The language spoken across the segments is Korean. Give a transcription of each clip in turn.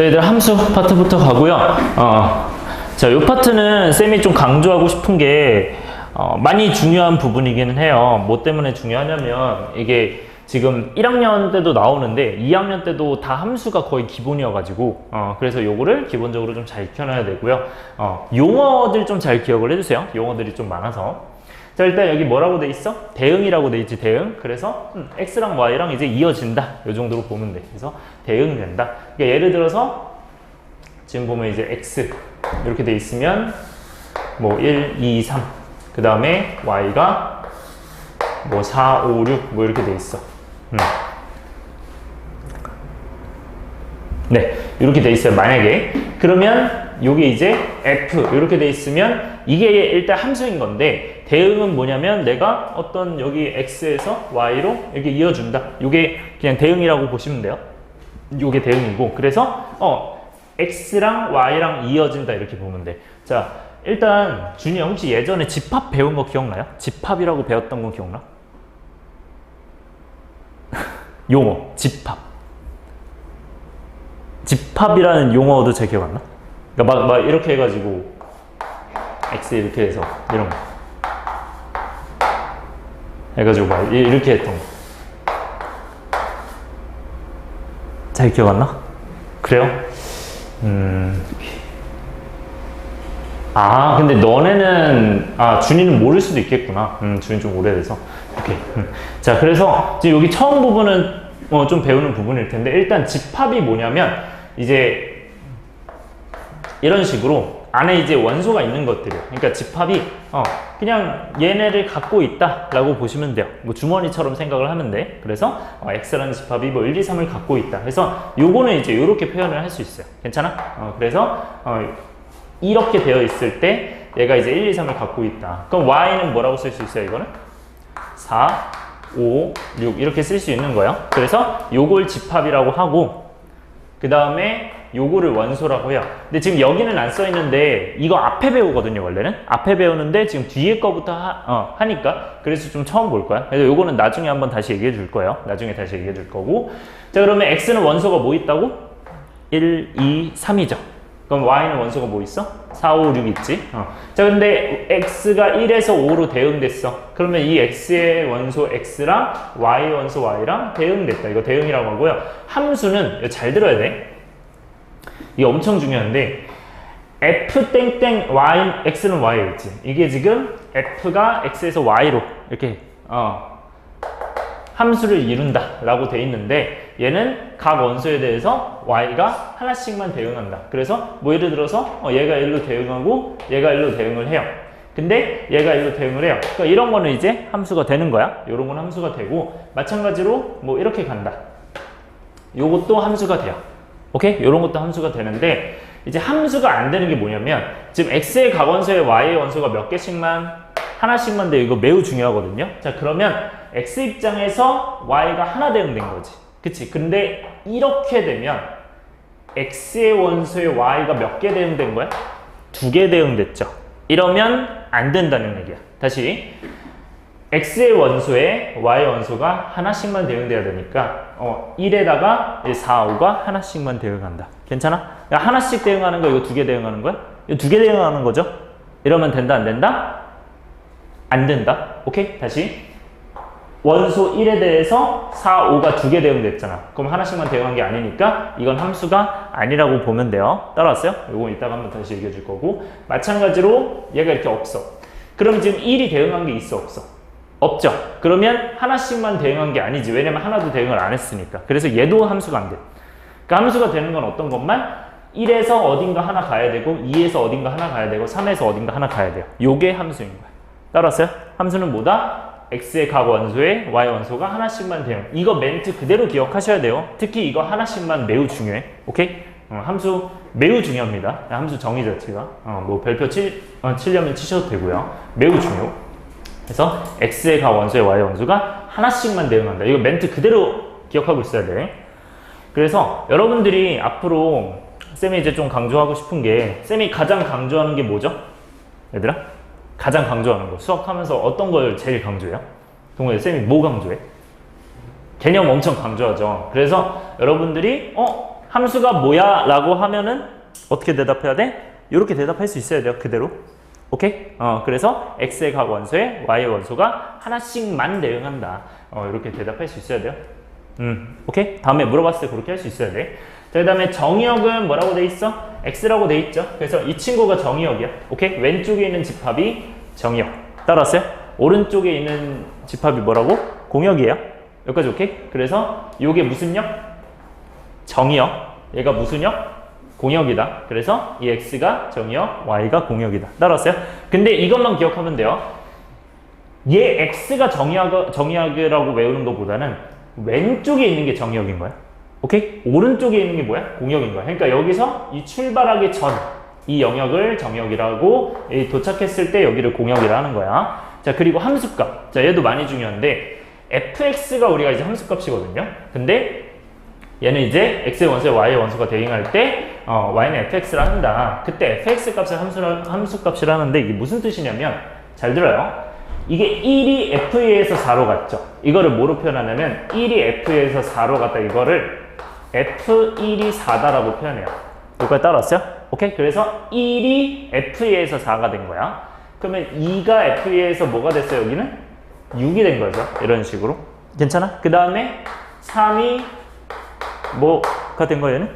저희들 함수 파트부터 가고요. 자, 이 파트는 쌤이 좀 강조하고 싶은 게 많이 중요한 부분이기는 해요. 뭐 때문에 중요하냐면 이게 지금 1학년 때도 나오는데 2학년 때도 다 함수가 거의 기본이어가지고 그래서 요거를 기본적으로 좀 잘 익혀놔야 되고요. 용어들 좀 잘 기억을 해주세요. 용어들이 좀 많아서. 자, 일단 여기 뭐라고 돼 있어? 대응이라고 돼 있지, 대응. 그래서 x랑 y랑 이제 이어진다. 요 정도로 보면 돼. 그래서 대응된다. 그러니까 예를 들어서 지금 보면 이제 x 이렇게 돼 있으면 뭐 1, 2, 3. 그 다음에 y가 뭐 4, 5, 6 뭐 이렇게 돼 있어. 네, 이렇게 돼 있어요. 만약에 그러면 요게 이제 f 이렇게 돼 있으면 이게 일단 함수인 건데 대응은 뭐냐면 내가 어떤 여기 x에서 y로 이렇게 이어준다. 요게 그냥 대응이라고 보시면 돼요. 요게 대응이고 그래서 x랑 y랑 이어진다 이렇게 보면 돼. 자, 일단 준이 형 혹시 예전에 집합 배운 거 기억나요? 집합이라고 배웠던 거 기억나? 용어, 집합. 집합이라는 용어도 잘 기억 안 나? 그러니까 막 이렇게 해가지고 x 이렇게 해서 이런 거 해가지고 막 이렇게 했던 거 잘 기억 안 나? 그래요? 근데 너네는 준이는 모를 수도 있겠구나. 준이 좀 오래돼서. 오케이. 자, 그래서 지금 여기 처음 부분은 좀 배우는 부분일 텐데 일단 집합이 뭐냐면 이제 이런 식으로 안에 이제 원소가 있는 것들이에요. 그러니까 집합이 그냥 얘네를 갖고 있다 라고 보시면 돼요. 뭐 주머니처럼 생각을 하면 돼. 그래서 x라는 집합이 뭐 1, 2, 3을 갖고 있다. 그래서 요거는 이제 이렇게 표현을 할 수 있어요. 괜찮아? 그래서 이렇게 되어 있을 때 얘가 이제 1, 2, 3을 갖고 있다. 그럼 y는 뭐라고 쓸 수 있어요? 이거는 4, 5, 6 이렇게 쓸 수 있는 거예요. 그래서 요걸 집합이라고 하고 그 다음에 요거를 원소라고 해요. 근데 지금 여기는 안 써 있는데 이거 앞에 배우거든요. 원래는 앞에 배우는데 지금 뒤에 거부터 하니까 그래서 좀 처음 볼 거야. 그래서 요거는 나중에 한번 다시 얘기해 줄 거예요. 나중에 다시 얘기해 줄 거고. 자, 그러면 x는 원소가 뭐 있다고? 1, 2, 3이죠. 그럼 y는 원소가 뭐 있어? 4, 5, 6 있지? 자, 근데 x가 1에서 5로 대응됐어. 그러면 이 x의 원소 x랑 y 원소 y랑 대응됐다. 이거 대응이라고 하고요. 함수는 잘 들어야 돼. 이게 엄청 중요한데 f 땡땡 y x는 y에 있지. 이게 지금 f가 x에서 y로 이렇게 함수를 이룬다 라고 돼 있는데 얘는 각 원소에 대해서 y가 하나씩만 대응한다. 그래서 뭐 예를 들어서 얘가 1로 대응하고 얘가 1로 대응을 해요. 근데 얘가 1로 대응을 해요. 그러니까 이런 거는 이제 함수가 되는 거야. 요런 건 함수가 되고 마찬가지로 뭐 이렇게 간다. 요것도 함수가 돼요. 오케이? 요런 것도 함수가 되는데 이제 함수가 안 되는 게 뭐냐면 지금 x의 각 원소에 y의 원소가 몇 개씩만 하나씩만 돼요. 이거 매우 중요하거든요. 자, 그러면 x 입장에서 y가 하나 대응된 거지. 그치? 근데 이렇게 되면 x의 원소에 y가 몇 개 대응된 거야? 2개 대응됐죠. 이러면 안 된다는 얘기야. 다시 x의 원소에 y 원소가 하나씩만 대응돼야 되니까 1에다가 4, 5가 하나씩만 대응한다. 괜찮아? 하나씩 대응하는 거 이거 2개 대응하는 거야? 이거 2개 대응하는 거죠? 이러면 된다 안 된다? 안 된다. 오케이? 다시 원소 1에 대해서 4, 5가 2개 대응됐잖아. 그럼 하나씩만 대응한 게 아니니까 이건 함수가 아니라고 보면 돼요. 따라왔어요? 이거 이따가 한번 다시 얘기해 줄 거고 마찬가지로 얘가 이렇게 없어. 그럼 지금 1이 대응한 게 있어 없어? 없죠. 그러면 하나씩만 대응한 게 아니지. 왜냐면 하나도 대응을 안 했으니까. 그래서 얘도 함수가 안 돼. 그러니까 함수가 되는 건 어떤 것만? 1에서 어딘가 하나 가야 되고 2에서 어딘가 하나 가야 되고 3에서 어딘가 하나 가야 돼요. 요게 함수인 거야. 따라왔어요? 함수는 뭐다? x의 각 원소에 y 원소가 하나씩만 대응. 이거 멘트 그대로 기억하셔야 돼요. 특히 이거 하나씩만 매우 중요해. 오케이? 함수 매우 중요합니다. 함수 정의 자체가. 뭐 별표 치려면 치셔도 되고요. 매우 중요. 그래서 x의 각 원소에 y 원소가 하나씩만 대응한다. 이거 멘트 그대로 기억하고 있어야 돼. 그래서 여러분들이 앞으로 쌤이 이제 좀 강조하고 싶은 게 쌤이 가장 강조하는 게 뭐죠? 얘들아? 가장 강조하는 거. 수학하면서 어떤 걸 제일 강조해요? 동호회 쌤이 뭐 강조해? 개념 엄청 강조하죠. 그래서 여러분들이 함수가 뭐야? 라고 하면은 어떻게 대답해야 돼? 이렇게 대답할 수 있어야 돼요. 그대로. 오케이? 그래서 x의 각 원소에 y의 원소가 하나씩만 대응한다. 이렇게 대답할 수 있어야 돼요. 오케이? 다음에 물어봤을 때 그렇게 할 수 있어야 돼. 자, 그 다음에 정의역은 뭐라고 돼 있어? x라고 돼 있죠. 그래서 이 친구가 정의역이야. 오케이? 왼쪽에 있는 집합이 정의역. 따라왔어요? 오른쪽에 있는 집합이 뭐라고? 공역이에요. 여기까지 오케이? 그래서 이게 무슨 역? 정의역. 얘가 무슨 역? 공역이다. 그래서 이 x가 정의역, y가 공역이다. 따라왔어요? 근데 이것만 기억하면 돼요. 얘 x가 정의역이라고 외우는 것보다는 왼쪽에 있는 게 정의역인 거야. 오케이? 오른쪽에 있는 게 뭐야? 공역인 거야. 그러니까 여기서 이 출발하기 전 이 영역을 정역이라고, 도착했을 때 여기를 공역이라 하는 거야. 자, 그리고 함수값. 자, 얘도 많이 중요한데 fx가 우리가 이제 함수값이거든요. 근데 얘는 이제 x의 원소에 y의 원소가 대응할 때 y는 fx를 한다. 그때 fx 값을 함수값이라 하는데 이게 무슨 뜻이냐면, 잘 들어요. 이게 1이 f2에서 4로 갔죠. 이거를 뭐로 표현하냐면 1이 f2에서 4로 갔다. 이거를 f1이 4다라고 표현해요. 여기까지 따라왔어요? 오케이? 그래서 1이 f2에서 4가 된 거야. 그러면 2가 f2에서 뭐가 됐어요? 여기는 6이 된 거죠. 이런 식으로. 괜찮아? 그 다음에 3이 뭐가 된 거예요? 얘는?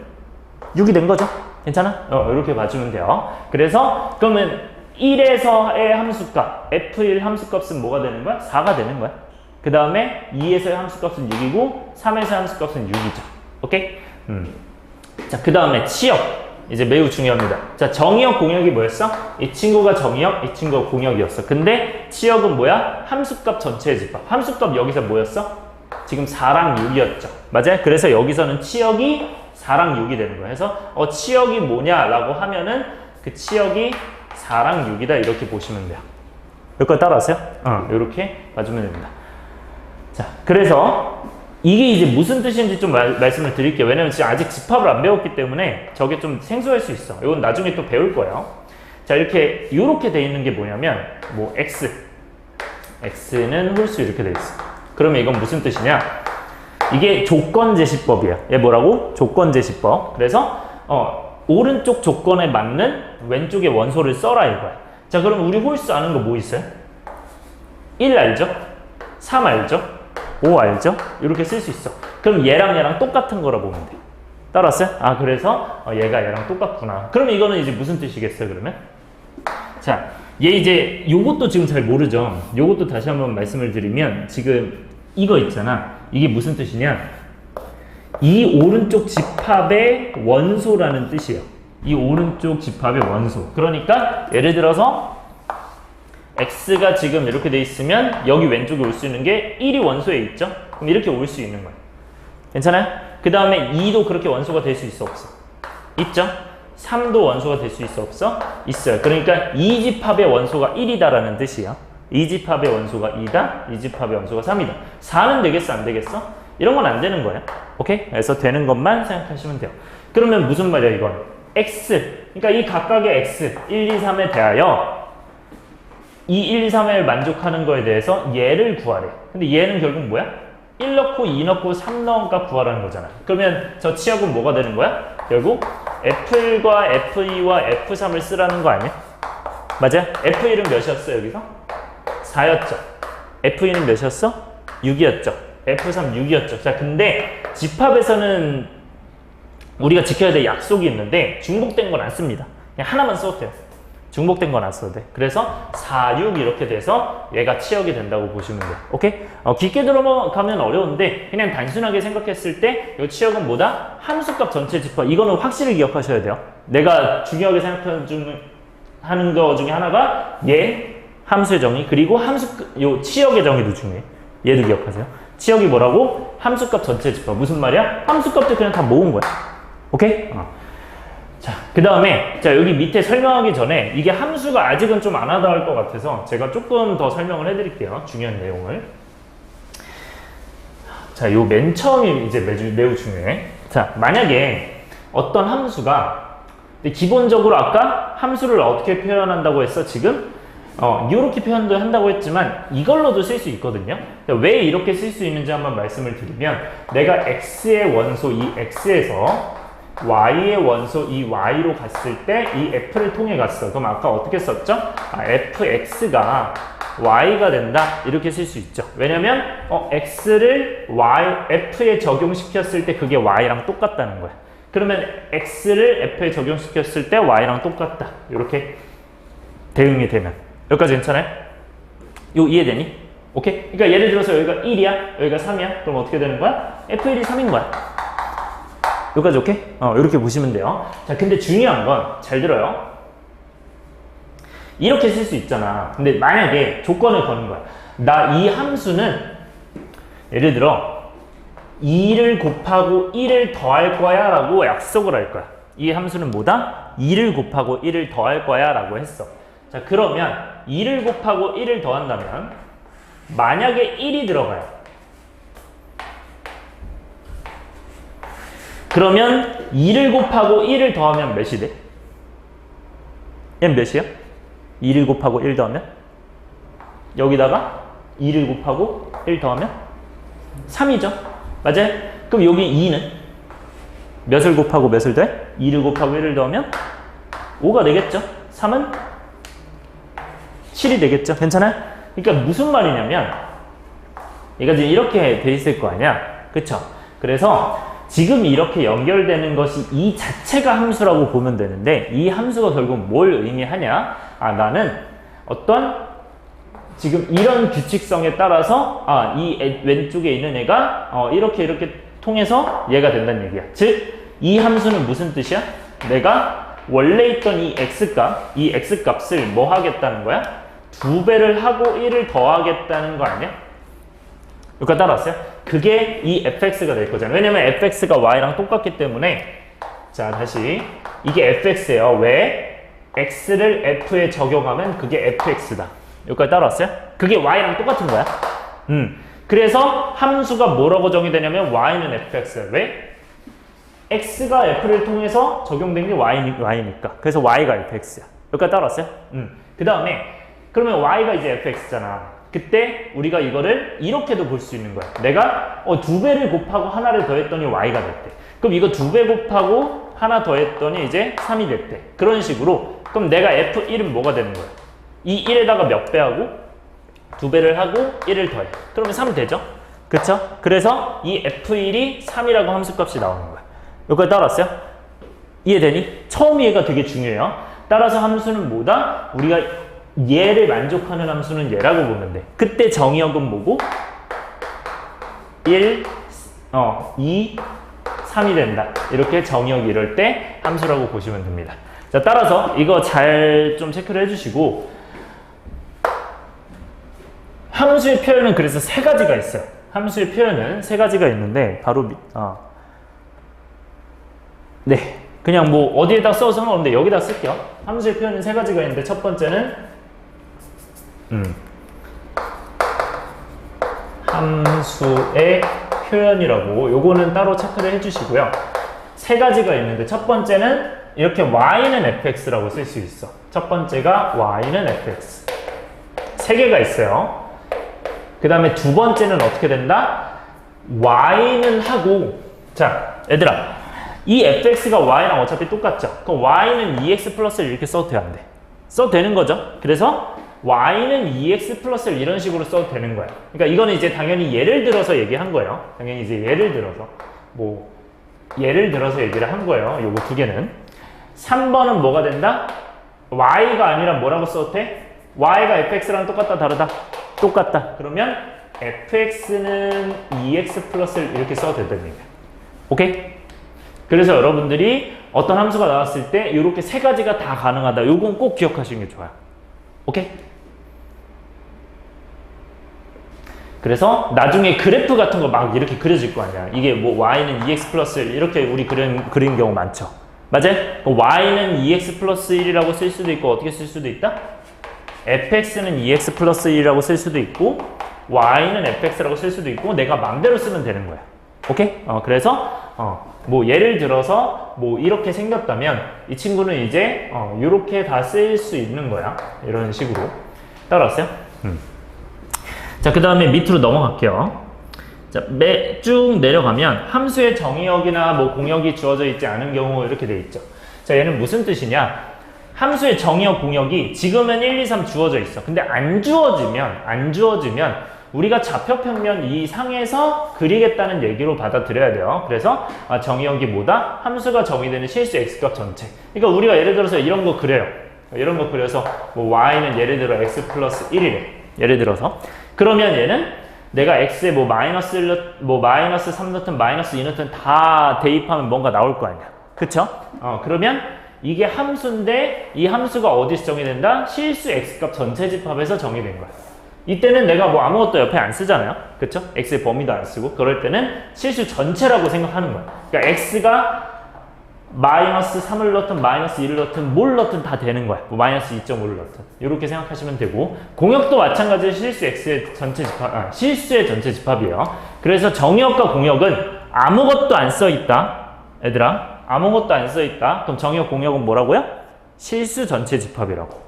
6이 된 거죠. 괜찮아? 이렇게 봐주면 돼요. 그래서 그러면 1에서의 함수값, f1 함수값은 뭐가 되는 거야? 4가 되는 거야. 그 다음에 2에서의 함수값은 6이고 3에서의 함수값은 6이죠. 오케이? 자, 그 다음에 치역. 이제 매우 중요합니다. 자, 정의역, 공역이 뭐였어? 이 친구가 정의역, 이 친구가 공역이었어. 근데 치역은 뭐야? 함수값 전체의 집합. 함수값 여기서 뭐였어? 지금 4랑 6이었죠. 맞아요? 그래서 여기서는 치역이 4랑 6이 되는 거예요. 그래서 치역이 뭐냐라고 하면은 그 치역이 4랑 6이다. 이렇게 보시면 돼요. 여기까지 따라왔어요? 이렇게 봐주면 됩니다. 자, 그래서 이게 이제 무슨 뜻인지 좀 말씀을 드릴게요. 왜냐면 지금 아직 집합을 안 배웠기 때문에 저게 좀 생소할 수 있어. 이건 나중에 또 배울 거예요. 자, 이렇게 돼 있는 게 뭐냐면 x는 홀수 이렇게 돼 있어. 그러면 이건 무슨 뜻이냐? 이게 조건제시법이에요. 얘 뭐라고? 조건제시법. 그래서 오른쪽 조건에 맞는 왼쪽의 원소를 써라 이거야. 자, 그럼 우리 홀수 아는 거 뭐 있어요? 1 알죠? 3 알죠? 5 알죠? 이렇게 쓸 수 있어. 그럼 얘랑 똑같은 거라 보면 돼. 따라왔어요? 그래서 얘가 얘랑 똑같구나. 그러면 이거는 이제 무슨 뜻이겠어요, 그러면? 자, 얘 이제 요것도 지금 잘 모르죠? 요것도 다시 한번 말씀을 드리면 지금 이거 있잖아. 이게 무슨 뜻이냐? 이 오른쪽 집합의 원소라는 뜻이에요. 이 오른쪽 집합의 원소. 그러니까 예를 들어서 x가 지금 이렇게 돼 있으면 여기 왼쪽에 올 수 있는 게 1이 원소에 있죠? 그럼 이렇게 올 수 있는 거예요. 괜찮아요? 그 다음에 2도 그렇게 원소가 될 수 있어 없어? 있죠? 3도 원소가 될 수 있어 없어? 있어요. 그러니까 이 집합의 원소가 1이다라는 뜻이에요. 이 집합의 원소가 2다, 이 집합의 원소가 3이다. 4는 되겠어, 안 되겠어? 이런 건 안 되는 거예요. 오케이? 그래서 되는 것만 생각하시면 돼요. 그러면 무슨 말이야, 이건? x. 그러니까 이 각각의 x, 1, 2, 3에 대하여 이 1, 2, 3을 만족하는 거에 대해서 얘를 구하래. 근데 얘는 결국 뭐야? 1 넣고 2 넣고 3 넣은 값 구하라는 거잖아. 그러면 저 치역은 뭐가 되는 거야? 결국 F1과 F2와 F3을 쓰라는 거 아니야? 맞아요? F1은 몇이었어 여기서? 4였죠. F2는 몇이었어? 6이었죠. F3 6이었죠. 자, 근데 집합에서는 우리가 지켜야 될 약속이 있는데 중복된 건 안 씁니다. 그냥 하나만 써도 돼요. 중복된 건 안 써도 돼. 그래서 4, 6 이렇게 돼서 얘가 치역이 된다고 보시면 돼요. 오케이? 깊게 들어가면 어려운데 그냥 단순하게 생각했을 때 이 치역은 뭐다? 함수값 전체 집합. 이거는 확실히 기억하셔야 돼요. 내가 중요하게 생각하는 거 중에 하나가 얘 함수의 정의 그리고 요 치역의 정의도 중요해. 얘도 기억하세요. 치역이 뭐라고? 함수값 전체 집합. 무슨 말이야? 함수값들 그냥 다 모은 거야. 오케이? 자, 그 다음에 자 여기 밑에 설명하기 전에 이게 함수가 아직은 좀 안 와닿을 것 같아서 제가 조금 더 설명을 해드릴게요. 중요한 내용을. 자, 요 맨 처음이 이제 매우 중요해. 자, 만약에 어떤 함수가 기본적으로 아까 함수를 어떻게 표현한다고 했어? 지금 이렇게 표현도 한다고 했지만 이걸로도 쓸 수 있거든요. 왜 이렇게 쓸 수 있는지 한번 말씀을 드리면 내가 x의 원소 이 x에서 y의 원소 이 y로 갔을 때 이 f를 통해 갔어. 그럼 아까 어떻게 썼죠? fx가 y가 된다 이렇게 쓸 수 있죠. 왜냐면 x를 f에 적용시켰을 때 그게 y랑 똑같다는 거야. 그러면 x를 f에 적용시켰을 때 y랑 똑같다 이렇게 대응이 되면 여기까지 괜찮아요? 이거 이해되니? 오케이? 그러니까 예를 들어서 여기가 1이야 여기가 3이야 그럼 어떻게 되는 거야? f1이 3인 거야. 여기까지 오케이? 이렇게 보시면 돼요. 자, 근데 중요한 건 잘 들어요. 이렇게 쓸 수 있잖아. 근데 만약에 조건을 거는 거야. 나 이 함수는 예를 들어 2를 곱하고 1을 더할 거야 라고 약속을 할 거야. 이 함수는 뭐다? 2를 곱하고 1을 더할 거야 라고 했어. 자, 그러면 2를 곱하고 1을 더한다면 만약에 1이 들어가요. 그러면 2를 곱하고 1을 더하면 몇이 돼? 얘는 몇이야? 2를 곱하고 1 더하면? 여기다가 2를 곱하고 1 더하면? 3이죠? 맞아요? 그럼 여기 2는? 몇을 곱하고 몇을 더해? 2를 곱하고 1을 더하면? 5가 되겠죠? 3은? 7이 되겠죠? 괜찮아요? 그러니까 무슨 말이냐면 얘가 지금 이렇게 돼 있을 거 아니야? 그쵸? 그래서 지금 이렇게 연결되는 것이 이 자체가 함수라고 보면 되는데 이 함수가 결국 뭘 의미하냐? 나는 어떤 지금 이런 규칙성에 따라서 이 왼쪽에 있는 애가 이렇게 통해서 얘가 된다는 얘기야. 즉 이 함수는 무슨 뜻이야? 내가 원래 있던 이 x값을 뭐 하겠다는 거야? 2배를 하고 1을 더하겠다는 거 아니야? 여기까지 따라왔어요? 그게 이 fx가 될 거잖아요. 왜냐면 fx가 y랑 똑같기 때문에 자 다시 이게 fx예요. 왜? x를 f에 적용하면 그게 fx다. 여기까지 따라왔어요? 그게 y랑 똑같은 거야. 그래서 함수가 뭐라고 정의되냐면 y는 fx야. 왜? x가 f를 통해서 적용된 게 y니까. 그래서 y가 fx야. 여기까지 따라왔어요? 그 다음에 그러면 y가 이제 fx잖아. 그때 우리가 이거를 이렇게도 볼 수 있는 거야. 내가 2배를 곱하고 하나를 더했더니 y가 됐대. 그럼 이거 2배 곱하고 하나 더했더니 이제 3이 됐대. 그런 식으로 그럼 내가 f1은 뭐가 되는 거야? 이 1에다가 몇 배 하고 2배를 하고 1을 더해. 그러면 3 되죠? 그쵸? 그래서 이 f1이 3이라고 함수값이 나오는 거야. 여기까지 따라왔어요? 이해되니? 처음 이해가 되게 중요해요. 따라서 함수는 뭐다? 우리가 얘를 만족하는 함수는 얘라고 보면 돼. 그때 정의역은 뭐고? 1, 2, 3이 된다. 이렇게 정의역이 이럴 때 함수라고 보시면 됩니다. 자, 따라서 이거 잘 좀 체크를 해주시고 함수의 표현은 그래서 세 가지가 있어요. 함수의 표현은 세 가지가 있는데 바로 네, 그냥 뭐 어디에다 써도 상관없는데 여기다 쓸게요. 함수의 표현은 세 가지가 있는데 첫 번째는 함수의 표현이라고 요거는 따로 체크를 해주시고요. 세 가지가 있는데 첫 번째는 이렇게 y는 fx라고 쓸 수 있어. 첫 번째가 y는 fx. 세 개가 있어요. 그 다음에 두 번째는 어떻게 된다? y는 하고 자 얘들아 이 fx가 y랑 어차피 똑같죠? 그럼 y는 2x 플러스를 이렇게 써도 돼, 안 돼? 써도 되는 거죠? 그래서 y는 2x 플러스를 이런 식으로 써도 되는 거야. 그러니까 이거는 이제 당연히 예를 들어서 얘기한 거예요. 당연히 이제 예를 들어서 얘기를 한 거예요. 요거 두 개는. 3번은 뭐가 된다? y가 아니라 뭐라고 써도 돼? y가 fx랑 똑같다, 다르다? 똑같다. 그러면 fx는 2x 플러스를 이렇게 써도 된다는 얘기야. 오케이? 그래서 여러분들이 어떤 함수가 나왔을 때 이렇게 세 가지가 다 가능하다. 요건 꼭 기억하시는 게 좋아요. 오케이? 그래서 나중에 그래프 같은 거 막 이렇게 그려질 거 아니야. 이게 뭐 y는 2x 플러스 1 이렇게 우리 그린 경우 많죠. 맞아요? y는 2x 플러스 1이라고 쓸 수도 있고 어떻게 쓸 수도 있다? fx는 2x 플러스 1이라고 쓸 수도 있고 y는 fx라고 쓸 수도 있고 내가 맘대로 쓰면 되는 거야. 오케이? 그래서 뭐 예를 들어서 뭐 이렇게 생겼다면 이 친구는 이제 이렇게 다 쓸 수 있는 거야. 이런 식으로. 따라왔어요? 자, 그 다음에 밑으로 넘어갈게요. 자, 쭉 내려가면 함수의 정의역이나 뭐 공역이 주어져 있지 않은 경우 이렇게 돼 있죠. 자, 얘는 무슨 뜻이냐? 함수의 정의역 공역이 지금은 1, 2, 3 주어져 있어. 근데 안 주어지면 우리가 좌표평면 이 상에서 그리겠다는 얘기로 받아들여야 돼요. 그래서 정의역이 뭐다? 함수가 정의되는 실수 x값 전체. 그러니까 우리가 예를 들어서 이런 거 그려요. 이런 거 그려서 뭐 y는 예를 들어 x 플러스 1이래. 예를 들어서. 그러면 얘는 내가 x에 뭐 마이너스 1, 뭐 마이너스 3 넣든 마이너스 2 넣든 다 대입하면 뭔가 나올 거 아니야. 그쵸? 그러면 이게 함수인데 이 함수가 어디서 정의된다? 실수 x값 전체 집합에서 정의된 거야. 이때는 내가 뭐 아무것도 옆에 안 쓰잖아요. 그쵸? x의 범위도 안 쓰고 그럴 때는 실수 전체라고 생각하는 거야. 그러니까 x가 마이너스 3을 넣든 마이너스 1을 넣든 뭘 넣든 다 되는 거야. 뭐 마이너스 2.5를 넣든 이렇게 생각하시면 되고 공역도 마찬가지로 실수 x의 전체 집합, 실수의 전체 집합이에요. 그래서 정역과 공역은 아무것도 안 써 있다. 얘들아 아무것도 안 써 있다. 그럼 정역 공역은 뭐라고요? 실수 전체 집합이라고.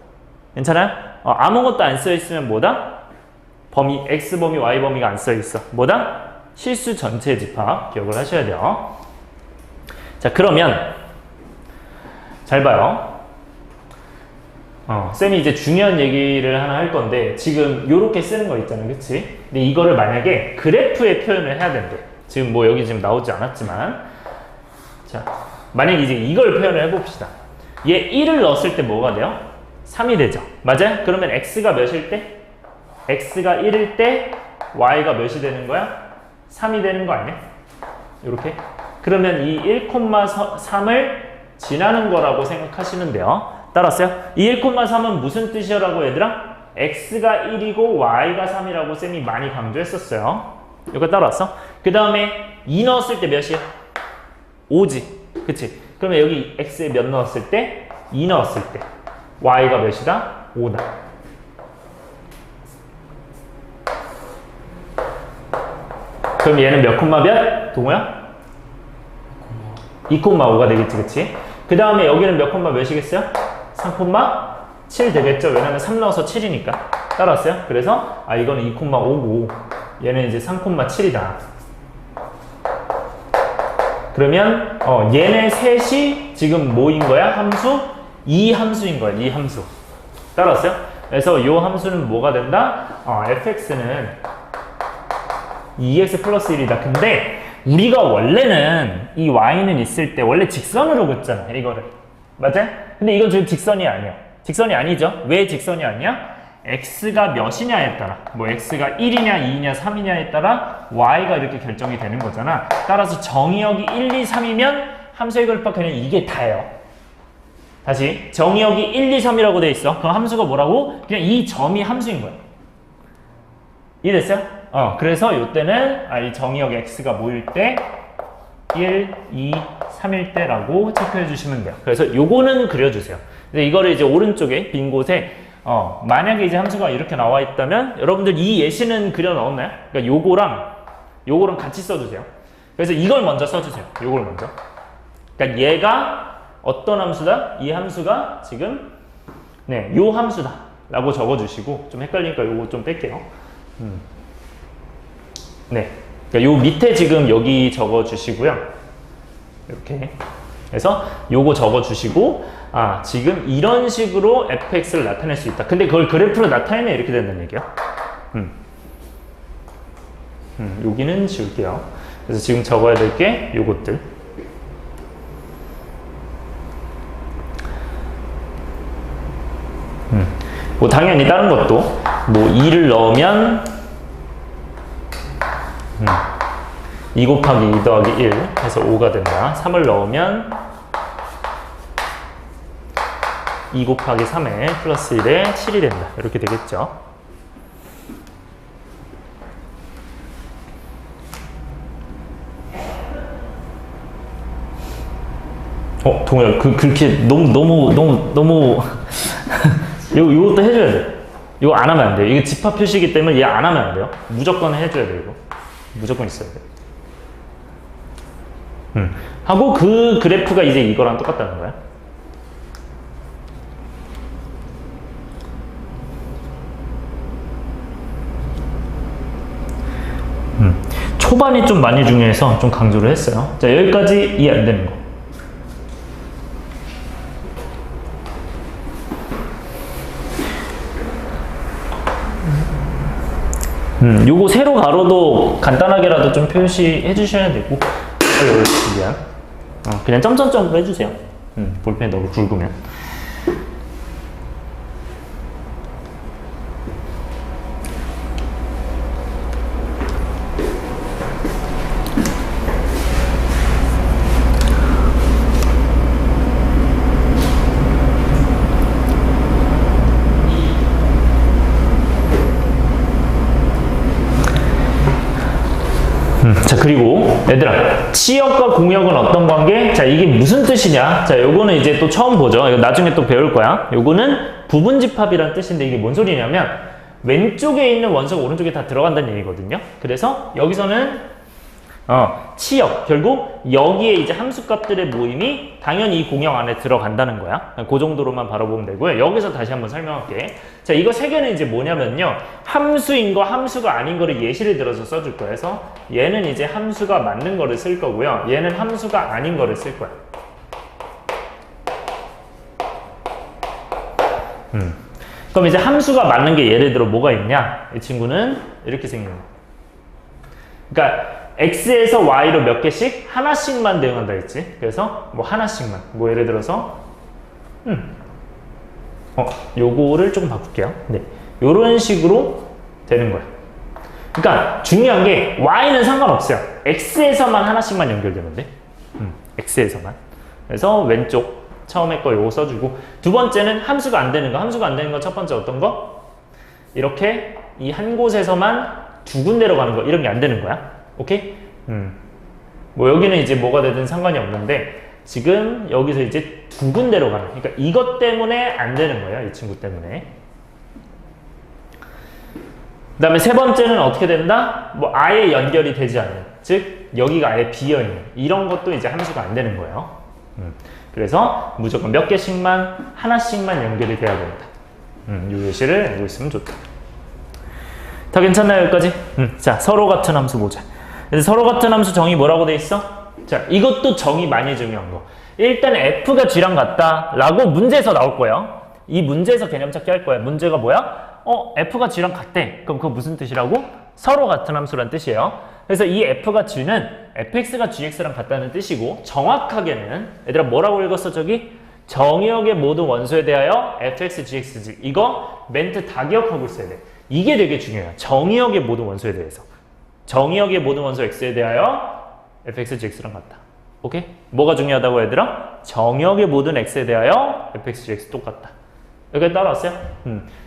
괜찮아요? 아무것도 안 써 있으면 뭐다? 범위 x 범위 y 범위가 안 써 있어. 뭐다? 실수 전체 집합 기억을 하셔야 돼요. 자, 그러면 잘 봐요. 쌤이 이제 중요한 얘기를 하나 할 건데 지금 요렇게 쓰는 거 있잖아요. 그치? 근데 이거를 만약에 그래프에 표현을 해야 된대. 지금 뭐 여기 지금 나오지 않았지만 자, 만약에 이제 이걸 표현을 해봅시다. 얘 1을 넣었을 때 뭐가 돼요? 3이 되죠. 맞아요? 그러면 x가 몇일 때? x가 1일 때 y가 몇이 되는 거야? 3이 되는 거 아니야? 요렇게? 그러면 이 1,3을 지나는 거라고 생각하시면 돼요. 따랐어요? 이 1,3은 무슨 뜻이라고 얘들아? x가 1이고 y가 3이라고 쌤이 많이 강조했었어요. 이거 따라왔어? 그 다음에 2 넣었을 때 몇이야? 5지. 그치? 그러면 여기 x에 몇 넣었을 때? 2 넣었을 때 y가 몇이다? 5다. 그럼 얘는 몇 콤마 몇? 동호야? 2,5가 되겠지, 그치? 그 다음에 여기는 몇 콤마 몇이겠어요? 3,7 되겠죠? 왜냐면 3 넣어서 7이니까. 따라왔어요? 그래서, 이거는 2,5고, 얘는 이제 3,7이다. 그러면, 얘네 셋이 지금 뭐인 거야? 함수? 이 함수인 거야, 이 함수. 따라왔어요? 그래서 이 함수는 뭐가 된다? fx는 2x 플러스 1이다. 근데, 우리가 원래는 이 y는 있을 때 원래 직선으로 긋잖아 이거를. 맞아요? 근데 이건 지금 직선이 아니야. 직선이 아니죠? 왜 직선이 아니야? x가 몇이냐에 따라 뭐 x가 1이냐 2이냐 3이냐에 따라 y가 이렇게 결정이 되는 거잖아. 따라서 정의역이 1, 2, 3이면 함수의 결합 그냥 이게 다예요. 다시 정의역이 1, 2, 3이라고 돼 있어. 그럼 함수가 뭐라고? 그냥 이 점이 함수인 거야. 이해됐어요? 그래서 이때는 이 정의역 x가 뭐일 때 1, 2, 3일 때라고 체크해 주시면 돼요. 그래서 요거는 그려주세요. 근데 이거를 이제 오른쪽에 빈 곳에 만약에 이제 함수가 이렇게 나와 있다면 여러분들 이 예시는 그려 넣었나요? 그러니까 요거랑 같이 써주세요. 그래서 이걸 먼저 써주세요. 요걸 먼저. 그러니까 얘가 어떤 함수다? 이 함수가 지금 요 함수다 라고 적어주시고 좀 헷갈리니까 요거 좀 뺄게요. 네. 그러니까 요 밑에 지금 여기 적어 주시고요. 이렇게. 그래서 요거 적어 주시고, 지금 이런 식으로 fx를 나타낼 수 있다. 근데 그걸 그래프로 나타내면 이렇게 된다는 얘기야. 여기는 지울게요. 그래서 지금 적어야 될 게 요것들. 뭐 당연히 다른 것도 뭐 2를 넣으면 2 곱하기 2 더하기 1 해서 5가 된다. 3을 넣으면 2 곱하기 3에 플러스 1에 7이 된다. 이렇게 되겠죠. 동호야, 그렇게 너무 이것도 해줘야 돼. 이거 안 하면 안 돼요. 이게 집합 표시이기 때문에 얘 안 하면 안 돼요. 무조건 해줘야 돼, 이거. 무조건 있어야 돼. 하고 그 그래프가 이제 이거랑 똑같다는 거야. 초반이 좀 많이 중요해서 좀 강조를 했어요. 자, 여기까지 이해 안 되는 거. 요거 세로 가로도 간단하게라도 좀 표시해 주셔야 되고, 미안. 그냥 점점점으로 해주세요. 볼펜이 너무 굵으면. 자, 그리고 얘들아, 치역과 공역은 어떤 관계? 자, 이게 무슨 뜻이냐? 자, 요거는 이제 또 처음 보죠. 이거 나중에 또 배울 거야. 요거는 부분집합이라는 뜻인데 이게 뭔 소리냐면 왼쪽에 있는 원소가 오른쪽에 다 들어간다는 얘기거든요. 그래서 여기서는 치역, 결국 여기에 이제 함수값들의 모임이 당연히 이 공역 안에 들어간다는 거야. 그 정도로만 바라보면 되고요. 여기서 다시 한번 설명할게. 자, 이거 세 개는 이제 뭐냐면요, 함수인 거, 함수가 아닌 거를 예시를 들어서 써줄 거야. 그래서 얘는 이제 함수가 맞는 거를 쓸 거고요, 얘는 함수가 아닌 거를 쓸 거야. 그럼 이제 함수가 맞는 게 예를 들어 뭐가 있냐? 이 친구는 이렇게 생긴 거. 그러니까 x에서 y로 몇 개씩 하나씩만 대응한다 했지. 그래서 뭐 하나씩만, 뭐 예를 들어서 요거를 조금 바꿀게요. 네, 요런 식으로 되는 거야. 그러니까 중요한 게 y는 상관없어요. x에서만 하나씩만 연결되면 돼. x에서만. 그래서 왼쪽 처음에 거 요거 써주고, 두 번째는 함수가 안 되는 거. 함수가 안 되는 거 첫 번째 어떤 거? 이렇게 이 한 곳에서만 두 군데로 가는 거, 이런 게 안 되는 거야. 오케이? 뭐 여기는 이제 뭐가 되든 상관이 없는데 지금 여기서 이제 두 군데로 가는, 그러니까 이것 때문에 안 되는 거예요. 이 친구 때문에. 그 다음에 세 번째는 어떻게 된다? 뭐 아예 연결이 되지 않는, 즉 여기가 아예 비어있는, 이런 것도 이제 함수가 안 되는 거예요. 그래서 무조건 몇 개씩만, 하나씩만 연결이 돼야 된다. 이 예시를 알고 있으면 좋다. 다 괜찮나요? 여기까지? 자, 서로 같은 함수 보자. 그래서 서로 같은 함수 정의 뭐라고 돼 있어? 자, 이것도 정의 많이 중요한 거. 일단 f가 g랑 같다 라고 문제에서 나올 거예요. 이 문제에서 개념 찾기 할 거야. 문제가 뭐야? f가 g랑 같대. 그럼 그거 무슨 뜻이라고? 서로 같은 함수란 뜻이에요. 그래서 이 f가 g는 fx가 gx랑 같다는 뜻이고, 정확하게는 얘들아 뭐라고 읽었어? 저기 정의역의 모든 원소에 대하여 fx, gx, g. 이거 멘트 다 기억하고 있어야 돼. 이게 되게 중요해요. 정의역의 모든 원소에 대해서. 정의역의 모든 원소 x에 대하여 fx, gx랑 같다. 오케이? 뭐가 중요하다고 얘들아? 정의역의 모든 x에 대하여 fx, gx 똑같다. 여기까지 따라왔어요?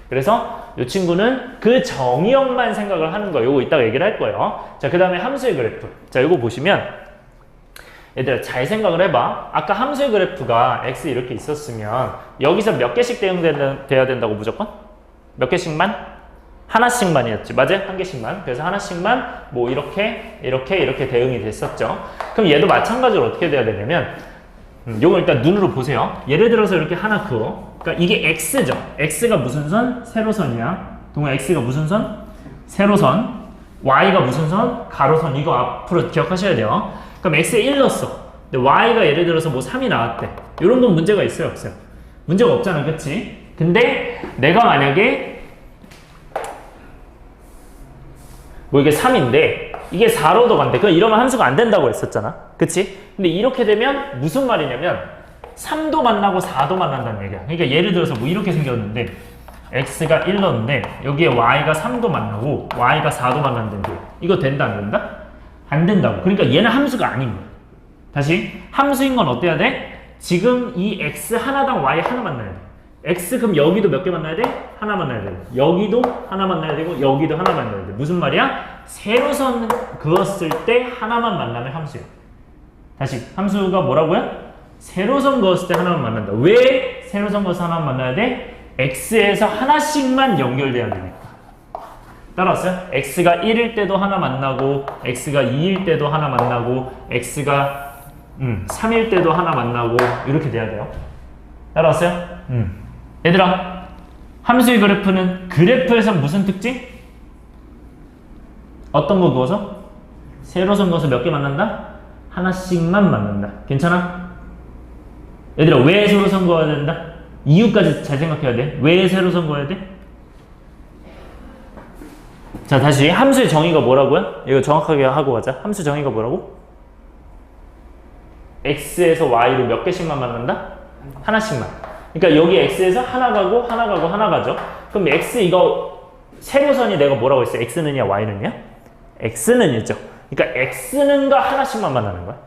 그래서 이 친구는 그 정의역만 생각을 하는 거예요. 요거 이따가 얘기를 할 거예요. 자, 그 다음에 함수의 그래프. 자, 요거 보시면 얘들아 잘 생각을 해봐. 아까 함수의 그래프가 x 이렇게 있었으면 여기서 몇 개씩 대응돼야 된다고 무조건? 몇 개씩만? 하나씩만이었지. 맞아요? 한 개씩만. 그래서 하나씩만 뭐 이렇게 대응이 됐었죠. 그럼 얘도 마찬가지로 어떻게 돼야 되냐면 요걸 일단 눈으로 보세요. 예를 들어서 이렇게 하나 그어. 그러니까 이게 x죠. x가 무슨 선? 세로선이야. 동아 x가 무슨 선? 세로선. y가 무슨 선? 가로선. 이거 앞으로 기억하셔야 돼요. 그럼 x에 1 넣었어. 근데 y가 예를 들어서 뭐 3이 나왔대. 이런 건 문제가 있어요? 없어요? 문제가 없잖아. 그치? 근데 내가 만약에 뭐 이게 3인데 이게 4로도 간대. 그럼 이러면 함수가 안 된다고 했었잖아. 그치? 근데 이렇게 되면 무슨 말이냐면 3도 만나고 4도 만난다는 얘기야. 그러니까 예를 들어서 뭐 이렇게 생겼는데 x가 1 넣었는데 여기에 y가 3도 만나고 y가 4도 만난다는데 이거 된다 안 된다? 안 된다고. 그러니까 얘는 함수가 아닌 거야. 다시, 함수인 건 어때야 돼? 지금 이 x 하나당 y 하나 만나야 돼. x 그럼 여기도 몇 개 만나야 돼? 하나 만나야 돼. 여기도 하나 만나야 되고 여기도 하나 만나야 돼. 무슨 말이야? 세로선 그었을 때 하나만 만나면 함수야. 다시, 함수가 뭐라고요? 세로선 그었을 때 하나만 만난다. 왜 세로선 그어서 하나만 만나야 돼? x에서 하나씩만 연결돼야 되니까. 따라왔어요? x가 1일 때도 하나 만나고 x가 2일 때도 하나 만나고 x가 3일 때도 하나 만나고 이렇게 돼야 돼요. 따라왔어요? 얘들아, 함수의 그래프는 그래프에서 무슨 특징? 어떤 거 그어서? 세로선 거에서 몇 개 만난다? 하나씩만 만난다. 괜찮아? 얘들아, 왜 세로선 그어야 된다? 이유까지 잘 생각해야 돼. 왜 세로선 그어야 돼? 자, 다시 함수의 정의가 뭐라고요? 이거 정확하게 하고 가자. 함수 정의가 뭐라고? x에서 y로 몇 개씩만 만난다? 하나씩만. 그러니까 여기 x에서 하나 가고 하나 가고 하나 가죠. 그럼 x 이거 세로선이 내가 뭐라고 했어? x는이야 y는이야? x는이죠. 그러니까 x는과 하나씩만 만나는 거야.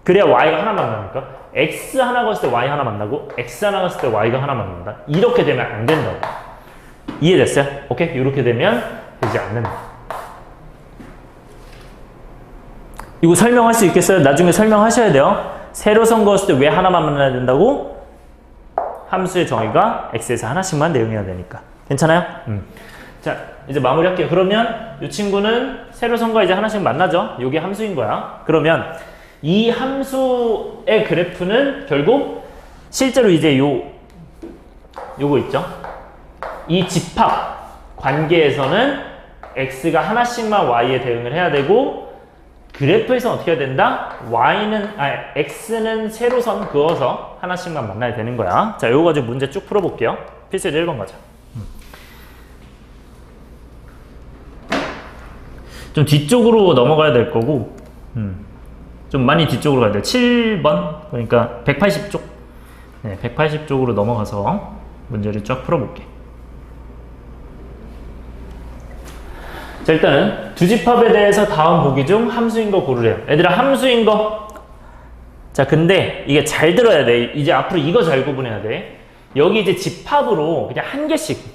그래야 y가 하나 만나니까 x 하나 갔을 때 y 하나 만나고 x 하나 갔을 때 y가 하나 만난다. 이렇게 되면 안 된다고. 이해됐어요? 오케이? 이렇게 되면 되지 않는다. 이거 설명할 수 있겠어요? 나중에 설명하셔야 돼요. 세로선 그었을 때 왜 하나만 만나야 된다고? 함수의 정의가 x에서 하나씩만 대응해야 되니까. 괜찮아요? 자, 이제 마무리할게요. 그러면 이 친구는 세로선과 이제 하나씩 만나죠? 이게 함수인 거야. 그러면 이 함수의 그래프는 결국 실제로 이제 요거 있죠? 이 집합 관계에서는 x가 하나씩만 y에 대응을 해야 되고 그래프에서는 어떻게 해야 된다? x는 세로선 그어서 하나씩만 만나야 되는 거야. 자, 요거 가지고 문제 쭉 풀어볼게요. 필수제 1번 가자. 좀 뒤쪽으로 넘어가야 될 거고, 좀 많이 뒤쪽으로 가야 돼. 7번, 그러니까 180쪽. 네, 180쪽으로 넘어가서 문제를 쫙 풀어볼게. 자, 일단은 두 집합에 대해서 다음 보기 중 함수인 거 고르래요. 얘들아, 함수인 거. 자, 근데 이게 잘 들어야 돼. 이제 앞으로 이거 잘 구분해야 돼. 여기 이제 집합으로 그냥 한 개씩,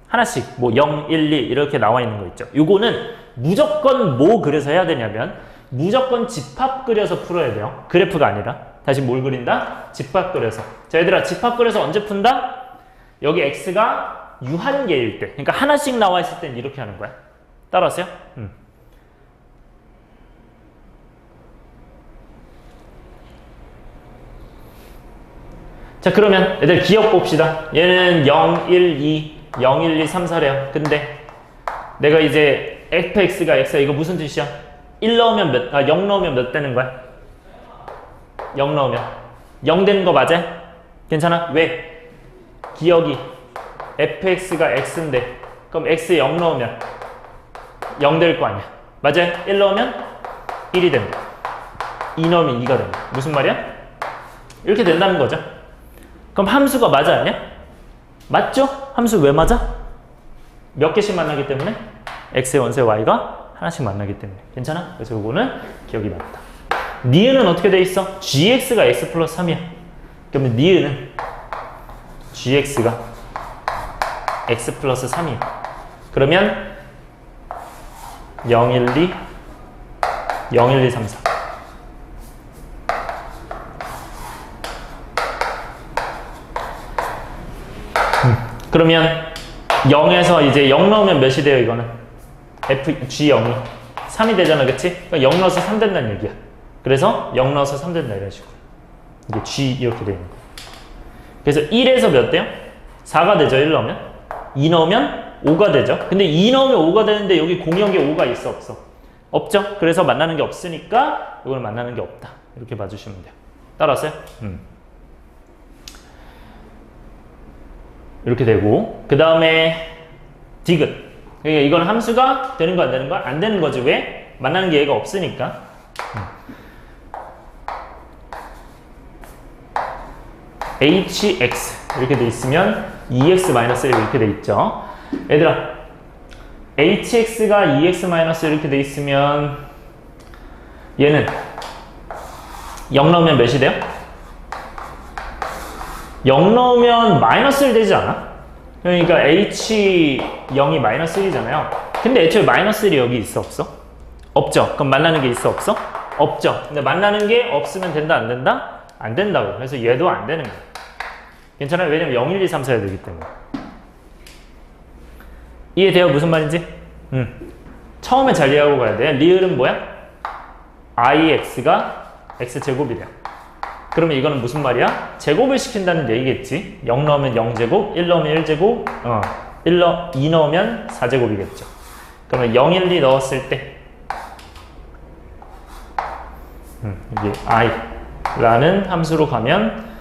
하나씩, 뭐 0, 1, 2 이렇게 나와 있는 거 있죠. 요거는 무조건 뭐 그려서 해야 되냐면 무조건 집합 그려서 풀어야 돼요. 그래프가 아니라. 다시 뭘 그린다? 집합 그려서. 자, 얘들아, 집합 그려서 언제 푼다? 여기 x가 유한계일 때. 그러니까 하나씩 나와 있을 땐 이렇게 하는 거야. 따라왔어요? 자, 그러면 얘들 기억 봅시다. 얘는 0, 1, 2, 0, 1, 2, 3, 4래요. 근데 내가 이제 fx가 x야. 이거 무슨 뜻이야? 1 넣으면 0 넣으면 몇 되는 거야? 0 넣으면 0 되는 거 맞아? 괜찮아? 왜? 기억이 fx가 x인데 그럼 x에 0 넣으면 0 될 거 아니야. 맞아요? 1 넣으면 1이 된다. 2 넣으면 2가 된다. 무슨 말이야? 이렇게 된다는 거죠. 그럼 함수가 맞아, 아니야? 맞죠? 함수 왜 맞아? 몇 개씩 만나기 때문에? x의 원소의 y가 하나씩 만나기 때문에. 괜찮아? 그래서 이거는 기억이 맞다. 니은은 어떻게 돼 있어? gx가 x 플러스 3이야. 그러면 니은은 gx가 x 플러스 3이야. 그러면 0, 1, 2, 0, 1, 2, 3, 4. 그러면 0에서 이제 0 넣으면 몇이 돼요, 이거는? G0이 3이 되잖아, 그치? 그러니까 0 넣어서 3 된다는 얘기야. 그래서 0 넣어서 3 된다, 이런 식으로. 이게 G 이렇게 되는 거야. 그래서 1에서 몇 돼요? 4가 되죠, 1 넣으면? 2 넣으면 5가 되죠. 근데 2 넣으면 5가 되는데 여기 공역에 5가 있어, 없어? 없죠? 그래서 만나는 게 없으니까 이걸 만나는 게 없다. 이렇게 봐주시면 돼요. 따라왔어요? 이렇게 되고, 그 다음에 디귿. 그러니까 이건 함수가 되는 거 안 되는 거? 안 되는 거지. 왜? 만나는 게 얘가 없으니까. hx 이렇게 돼 있으면 2x-1 이렇게 돼 있죠. 얘들아, hx가 2x- 이렇게 돼 있으면 얘는 0 넣으면 몇이 돼요? 0 넣으면 -1 되지 않아? 그러니까 h0이 -1이잖아요. 근데 애초에 -1이 여기 있어, 없어? 없죠. 그럼 만나는 게 있어, 없어? 없죠. 근데 만나는 게 없으면 된다, 안 된다? 안 된다고. 그래서 얘도 안 되는 거야. 괜찮아요? 왜냐면 0, 1, 2, 3, 4야 되기 때문에. 이해돼요? 무슨 말인지? 처음에 잘 이해하고 가야 돼. 리을은 뭐야? ix가 x제곱이래요. 그러면 이거는 무슨 말이야? 제곱을 시킨다는 얘기겠지. 0 넣으면 0제곱, 1 넣으면 1제곱, 2 넣으면 4제곱이겠죠. 그러면 0, 1, 2 넣었을 때 여기 I 라는 함수로 가면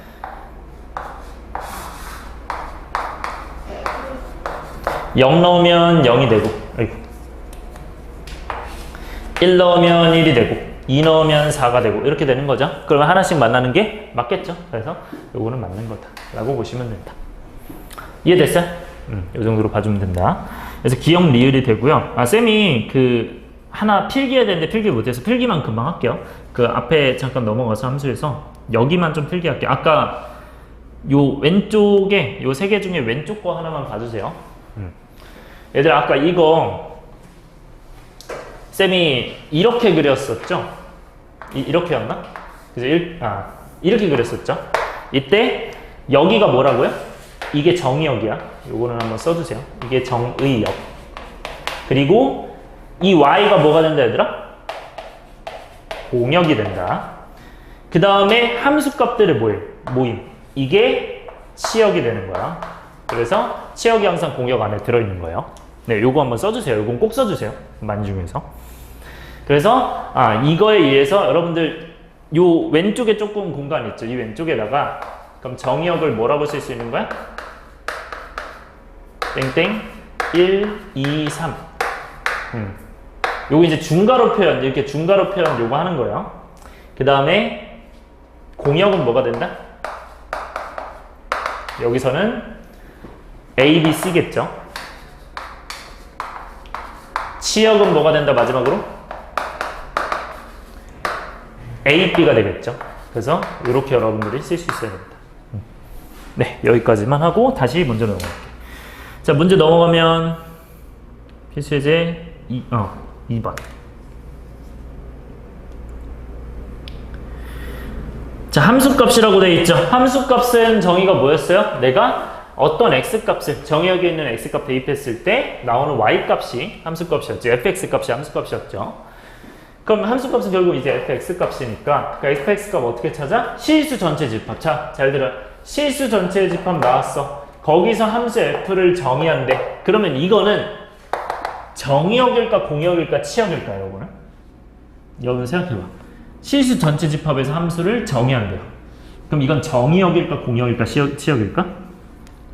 0 넣으면 0이 되고, 아이고. 1 넣으면 1이 되고, 2 넣으면 4가 되고, 이렇게 되는 거죠. 그러면 하나씩 만나는 게 맞겠죠. 그래서 요거는 맞는 거다 라고 보시면 된다. 이해됐어요? 요 정도로 봐주면 된다. 그래서 기억 리을이 되고요. 쌤이 하나 필기해야 되는데 필기 못해서 필기만 금방 할게요. 앞에 잠깐 넘어가서 함수에서 여기만 좀 필기할게요. 아까 요 왼쪽에 요 세 개 중에 왼쪽 거 하나만 봐주세요. 얘들 아까 이거 쌤이 이렇게 그렸었죠? 이렇게였나? 그래서 이렇게 그렸었죠? 이때 여기가 뭐라고요? 이게 정의역이야. 요거는 한번 써주세요. 이게 정의역. 그리고 이 y가 뭐가 된다 얘들아? 공역이 된다. 그 다음에 함수값들의 모임. 이게 치역이 되는 거야. 그래서 치역이 항상 공역 안에 들어있는 거예요. 네, 요거 한번 써주세요. 요건 꼭 써주세요. 많이 중에서. 그래서 이거에 의해서 여러분들 요 왼쪽에 조금 공간 있죠. 이 왼쪽에다가 그럼 정의역을 뭐라고 쓸 수 있는 거야? 땡땡 1, 2, 3. 요거 이제 중괄호 표현, 이렇게 중괄호 표현 요거 하는 거예요. 그 다음에 공역은 뭐가 된다? 여기서는 A, B, C겠죠. 치역은 뭐가 된다 마지막으로? A, B가 되겠죠. 그래서 이렇게 여러분들이 쓸 수 있어야 됩니다. 네, 여기까지만 하고 다시 문제 넘어갈게요. 자, 문제 넘어가면 필수예제 2번. 자, 함수값이라고 되어 있죠. 함수값은 정의가 뭐였어요? 내가 어떤 x값을 정의역에 있는 x값 대입했을 때 나오는 y값이 함수값이었죠. fx값이 함수값이었죠. 그럼 함수값은 결국 이제 fx값이니까 그 fx값 어떻게 찾아? 실수 전체 집합. 자, 잘 들어요. 실수 전체 집합 나왔어. 거기서 함수 f를 정의한대. 그러면 이거는 정의역일까 공역일까 치역일까요? 이거는? 여러분 생각해봐. 실수 전체 집합에서 함수를 정의한대요. 그럼 이건 정의역일까 공역일까 치역일까?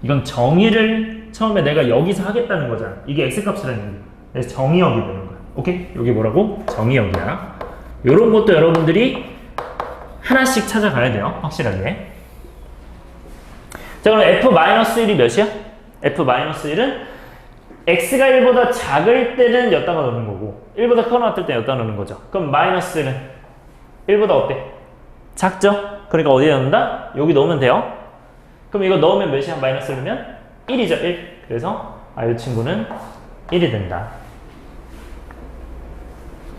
이건 정의를 처음에 내가 여기서 하겠다는 거잖아. 이게 x값이라는 얘기. 그래서 정의역이 되는 거야. 오케이? 여기 뭐라고? 정의역이야. 요런 것도 여러분들이 하나씩 찾아가야 돼요. 확실하게. 자, 그럼 f-1이 몇이야? f-1은 x가 1보다 작을 때는 여기다가 넣는 거고 1보다 커 나왔을 때 여기다가 넣는 거죠. 그럼 마이너스는 1보다 어때? 작죠? 그러니까 어디에 넣는다? 여기 넣으면 돼요. 그럼 이거 넣으면 몇이야? 마이너스 넣으면 1이죠. 1. 그래서 이 친구는 1이 된다.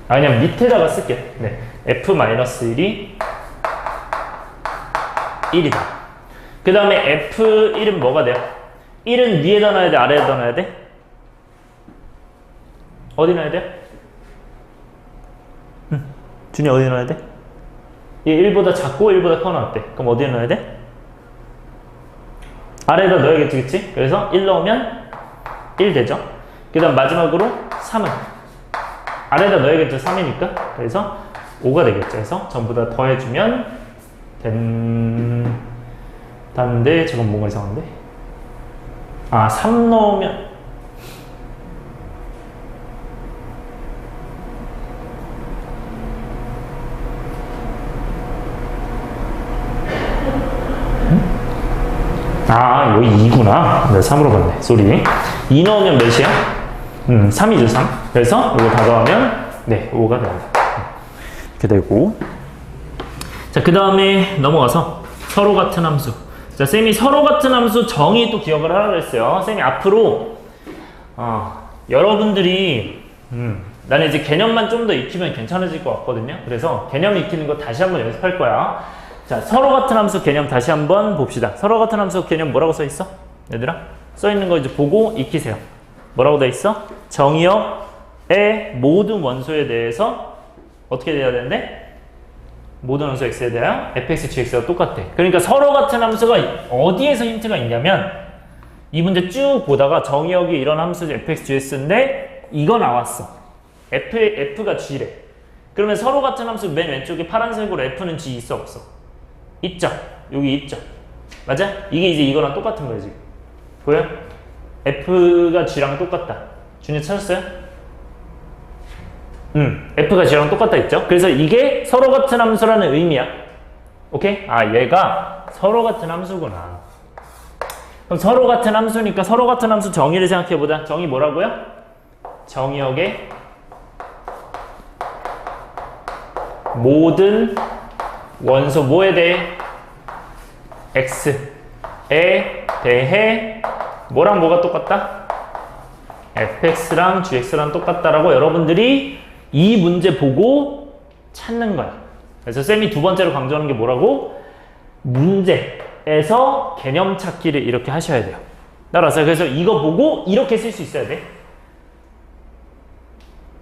그냥 밑에다가 쓸게요. 네. f-1이 1이다. 그 다음에 f1은 뭐가 돼요? 1은 위에다 놔야 돼? 아래에다 놔야 돼? 어디 놔야 돼? 준이 어디 놔야 돼? 얘 1보다 작고 1보다 커 나왔대. 그럼 어디에 넣어야 돼? 아래에다 넣어야겠지, 그치? 그래서 1 넣으면 1 되죠. 그 다음 마지막으로 3은 아래에다 넣어야겠죠, 3이니까. 그래서 5가 되겠죠. 그래서 전부 다 더해주면 된다는데 저건 뭔가 이상한데? 3 넣으면 여기 2구나. 네, 3으로 갔네. 쏘리. 2 넣으면 몇이야? 3이죠, 3. 그래서 이거 다 더하면, 네, 5가 됩니다. 이렇게 되고. 자, 그 다음에 넘어가서 서로 같은 함수. 자, 쌤이 서로 같은 함수 정의 또 기억을 하라고 했어요. 쌤이 앞으로, 여러분들이, 나는 이제 개념만 좀 더 익히면 괜찮아질 것 같거든요. 그래서 개념 익히는 거 다시 한번 연습할 거야. 자, 서로 같은 함수 개념 다시 한번 봅시다. 서로 같은 함수 개념 뭐라고 써 있어? 얘들아? 써 있는 거 이제 보고 익히세요. 뭐라고 돼 있어? 정의역의 모든 원소에 대해서 어떻게 돼야 되는데? 모든 원소 x에 대하여 fx, gx가 똑같아. 그러니까 서로 같은 함수가 어디에서 힌트가 있냐면 이 문제 쭉 보다가 정의역이 이런 함수 fx, gs인데 이거 나왔어. f가 g래. 그러면 서로 같은 함수 맨 왼쪽에 파란색으로 f는 g 있어 없어? 있죠. 여기 있죠. 맞아? 이게 이제 이거랑 똑같은 거야 지금. 보여? f가 g랑 똑같다. 준이 찾았어요? f가 g랑 똑같다 했죠? 그래서 이게 서로 같은 함수라는 의미야. 오케이? 아, 얘가 서로 같은 함수구나. 그럼 서로 같은 함수니까 서로 같은 함수 정의를 생각해보자. 정의 뭐라고요? 정의역의 모든 원소 뭐에 대해? x에 대해 뭐랑 뭐가 똑같다? fx랑 gx랑 똑같다라고 여러분들이 이 문제 보고 찾는 거야. 그래서 쌤이 두 번째로 강조하는 게 뭐라고? 문제에서 개념 찾기를 이렇게 하셔야 돼요. 따라서 그래서 이거 보고 이렇게 쓸 수 있어야 돼.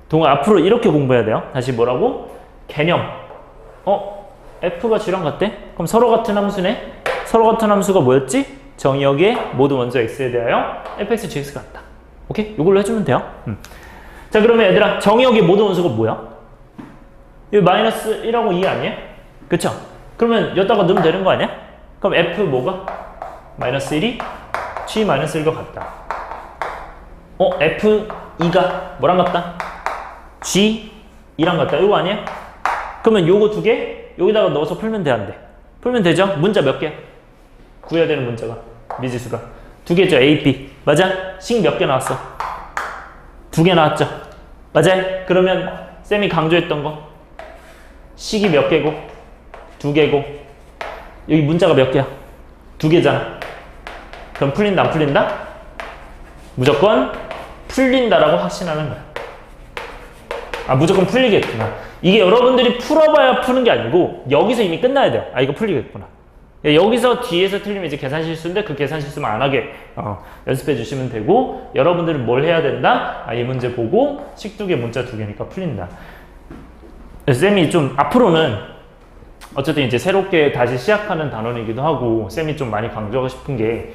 동아 앞으로 이렇게 공부해야 돼요. 다시 뭐라고? 개념. f가 g랑 같대? 그럼 서로 같은 함수네? 서로 같은 함수가 뭐였지? 정의역의 모든 원소 x에 대하여 fx, gx가 같다. 오케이? 이걸로 해주면 돼요. 자, 그러면 얘들아, 정의역의 모든 원소가 뭐야? 이거 마이너스 1하고 2 아니야? 그쵸? 그러면 여기다가 넣으면 되는 거 아니야? 그럼 f 뭐가? 마이너스 1이 g 마이너스 1과 같다. f 2가 뭐랑 같다? g 2랑 같다. 이거 아니야? 그러면 요거 두 개 여기다가 넣어서 풀면 돼, 안 돼? 풀면 되죠? 문자 몇 개야? 구해야 되는 문자가 미지수가 두 개죠. A, B. 맞아? 식 몇 개 나왔어? 두 개 나왔죠? 맞아? 그러면 쌤이 강조했던 거 식이 몇 개고? 두 개고. 여기 문자가 몇 개야? 두 개잖아. 그럼 풀린다 안 풀린다? 무조건 풀린다라고 확신하는 거야. 아, 무조건 풀리겠구나. 이게 여러분들이 풀어봐야 푸는 게 아니고 여기서 이미 끝나야 돼요. 아, 이거 풀리겠구나. 여기서 뒤에서 틀리면 이제 계산 실수인데 그 계산 실수만 안 하게 연습해 주시면 되고, 여러분들은 뭘 해야 된다? 아, 이 문제 보고 식 두 개 문자 두 개니까 풀린다. 그래서 쌤이 좀 앞으로는 어쨌든 이제 새롭게 다시 시작하는 단원이기도 하고 쌤이 좀 많이 강조하고 싶은 게,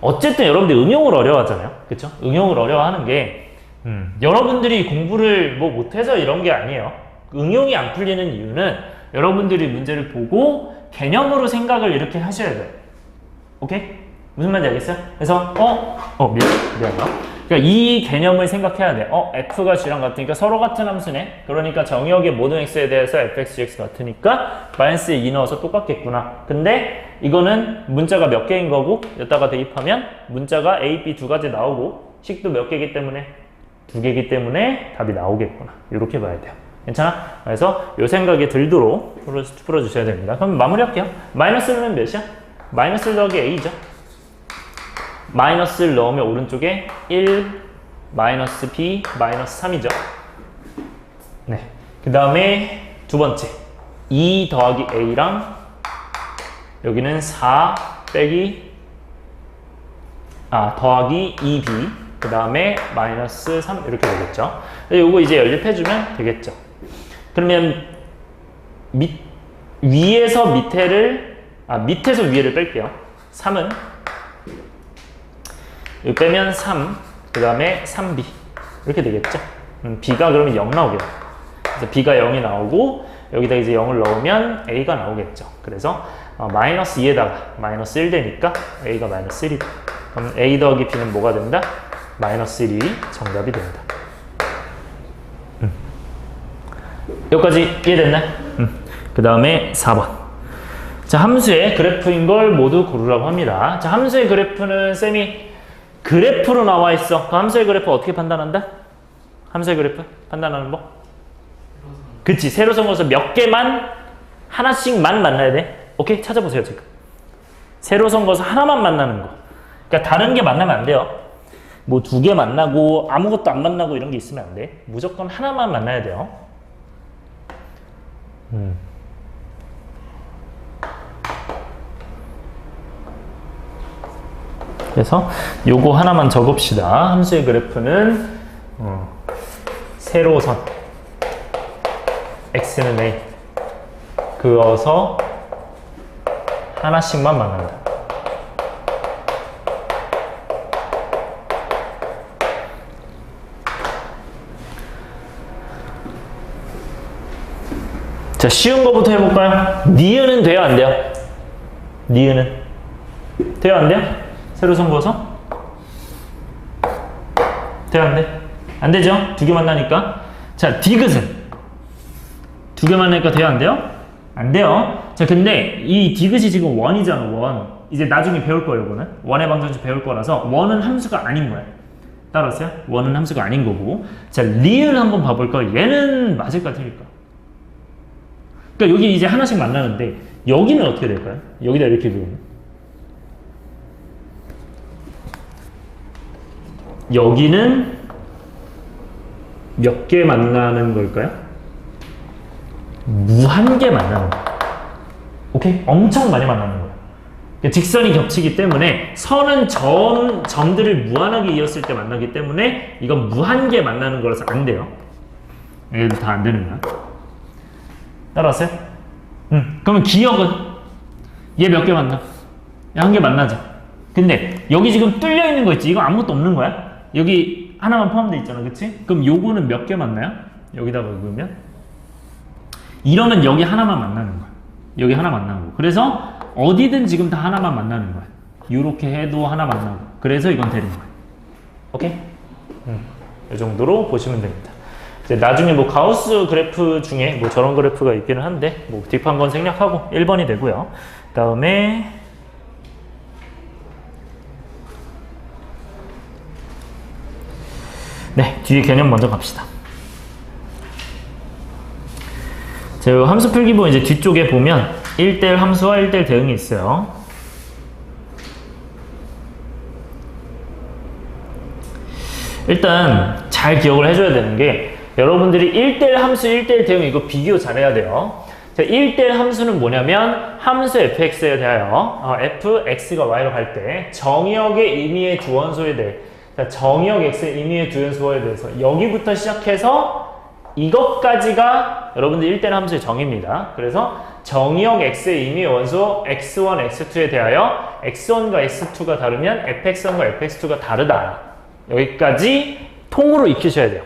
어쨌든 여러분들이 응용을 어려워하잖아요. 그쵸? 응용을 어려워하는 게 여러분들이 공부를 뭐 못해서 이런 게 아니에요. 응용이 안 풀리는 이유는 여러분들이 문제를 보고 개념으로 생각을 이렇게 하셔야 돼요. 오케이? 무슨 말인지 알겠어요? 그래서 미안해요. 그러니까 이 개념을 생각해야 돼. f가 g랑 같으니까 서로 같은 함수네. 그러니까 정의역의 모든 x에 대해서 fx, gx 같으니까 마이너스에 2 넣어서 똑같겠구나. 근데 이거는 문자가 몇 개인 거고 여기다가 대입하면 문자가 a, b 두 가지 나오고 식도 몇 개이기 때문에 두 개이기 때문에 답이 나오겠구나. 이렇게 봐야 돼요. 괜찮아? 그래서 요 생각이 들도록 풀어주셔야 됩니다. 그럼 마무리할게요. 마이너스는 몇이야? 마이너스 더하기 a죠. 마이너스를 넣으면 오른쪽에 1, 마이너스 b, 마이너스 3이죠. 네. 그 다음에 두 번째 2 더하기 a랑 여기는 4 빼기 더하기 2b, 그 다음에 마이너스 3 이렇게 되겠죠. 요거 이제 연립해주면 되겠죠. 그러면 위에서 밑에를 밑에서 위에를 뺄게요. 3은 여기 빼면 3, 그 다음에 3b 이렇게 되겠죠. b가 그러면 0 나오겠죠. 그래서 b가 0이 나오고 여기다 이제 0을 넣으면 a가 나오겠죠. 그래서 마이너스 2에다가 마이너스 1 되니까 a가 마이너스 1이다. 그럼 a 더하기 b는 뭐가 된다? 마이너스 1이 정답이 된다. 여기까지 이해됐나요? 그 다음에 4번. 자, 함수의 그래프인 걸 모두 고르라고 합니다. 자, 함수의 그래프는 쌤이 그래프로 나와 있어. 그 함수의 그래프 어떻게 판단한다? 함수의 그래프 판단하는 법? 그치, 세로선 그어서 몇 개만 하나씩만 만나야 돼. 오케이? 찾아보세요 지금. 세로선 그어서 하나만 만나는 거. 그러니까 다른 게 만나면 안 돼요. 뭐 두 개 만나고 아무것도 안 만나고 이런 게 있으면 안 돼. 무조건 하나만 만나야 돼요. 그래서 요거 하나만 적읍시다. 함수의 그래프는 세로선 x는 a 그어서 하나씩만 만난다. 자, 쉬운 거부터 해볼까요? 니은은 돼요, 안 돼요? 니은은 돼요, 안 돼요? 세로 선 그어서 돼요, 안 돼? 안 되죠? 두 개 만나니까. 자, 디귿은 두 개 만나니까 돼요, 안 돼요? 안 돼요. 자, 근데 이 디귿이 지금 원이잖아, 원. 이제 나중에 배울 거예요, 이거는. 원의 방정식 배울 거라서 원은 함수가 아닌 거야. 따라왔어요? 원은 함수가 아닌 거고. 자, 리을 한번 봐볼까요? 얘는 맞을까, 틀릴까? 그러니까 여기 이제 하나씩 만나는데 여기는 어떻게 될까요? 여기다 이렇게 그으면 여기는 몇 개 만나는 걸까요? 무한개 만나는 거예요. 오케이? 엄청 많이 만나는 거예요. 그러니까 직선이 겹치기 때문에 선은 점들을 무한하게 이었을 때 만나기 때문에 이건 무한개 만나는 거라서 안 돼요. 얘도 다 안 되는 거야. 따라왔어요? 그러면 기역은 얘 몇 개 만나? 한 개 만나죠. 근데 여기 지금 뚫려 있는 거 있지? 이거 아무것도 없는 거야. 여기 하나만 포함되어 있잖아, 그치? 그럼 요거는 몇 개 만나요? 여기다가 그으면 이러면 여기 하나만 만나는 거야. 여기 하나 만나는 거. 그래서 어디든 지금 다 하나만 만나는 거야. 요렇게 해도 하나 만나고. 그래서 이건 되는 거야. 오케이? 이 정도로 보시면 됩니다. 이제 나중에 뭐 가우스 그래프 중에 뭐 저런 그래프가 있기는 한데 뭐 뒷판 건 생략하고 1번이 되고요. 다음에 네, 뒤에 개념 먼저 갑시다. 자, 요 함수 풀기본 이제 뒤쪽에 보면 1대1 함수와 1대1 대응이 있어요. 일단 잘 기억을 해줘야 되는 게 여러분들이 1대1 함수, 1대1 대응 이거 비교 잘해야 돼요. 자, 1대1 함수는 뭐냐면 함수 fx에 대하여 fx가 y로 갈 때 정의역의 임의의 두 원소에 대해 자, 정의역 x의 임의의 두 원소에 대해서 여기부터 시작해서 이것까지가 여러분들 1대1 함수의 정의입니다. 그래서 정의역 x의 임의의 원소 x1, x2에 대하여 x1과 x2가 다르면 fx1과 fx2가 다르다. 여기까지 통으로 익히셔야 돼요.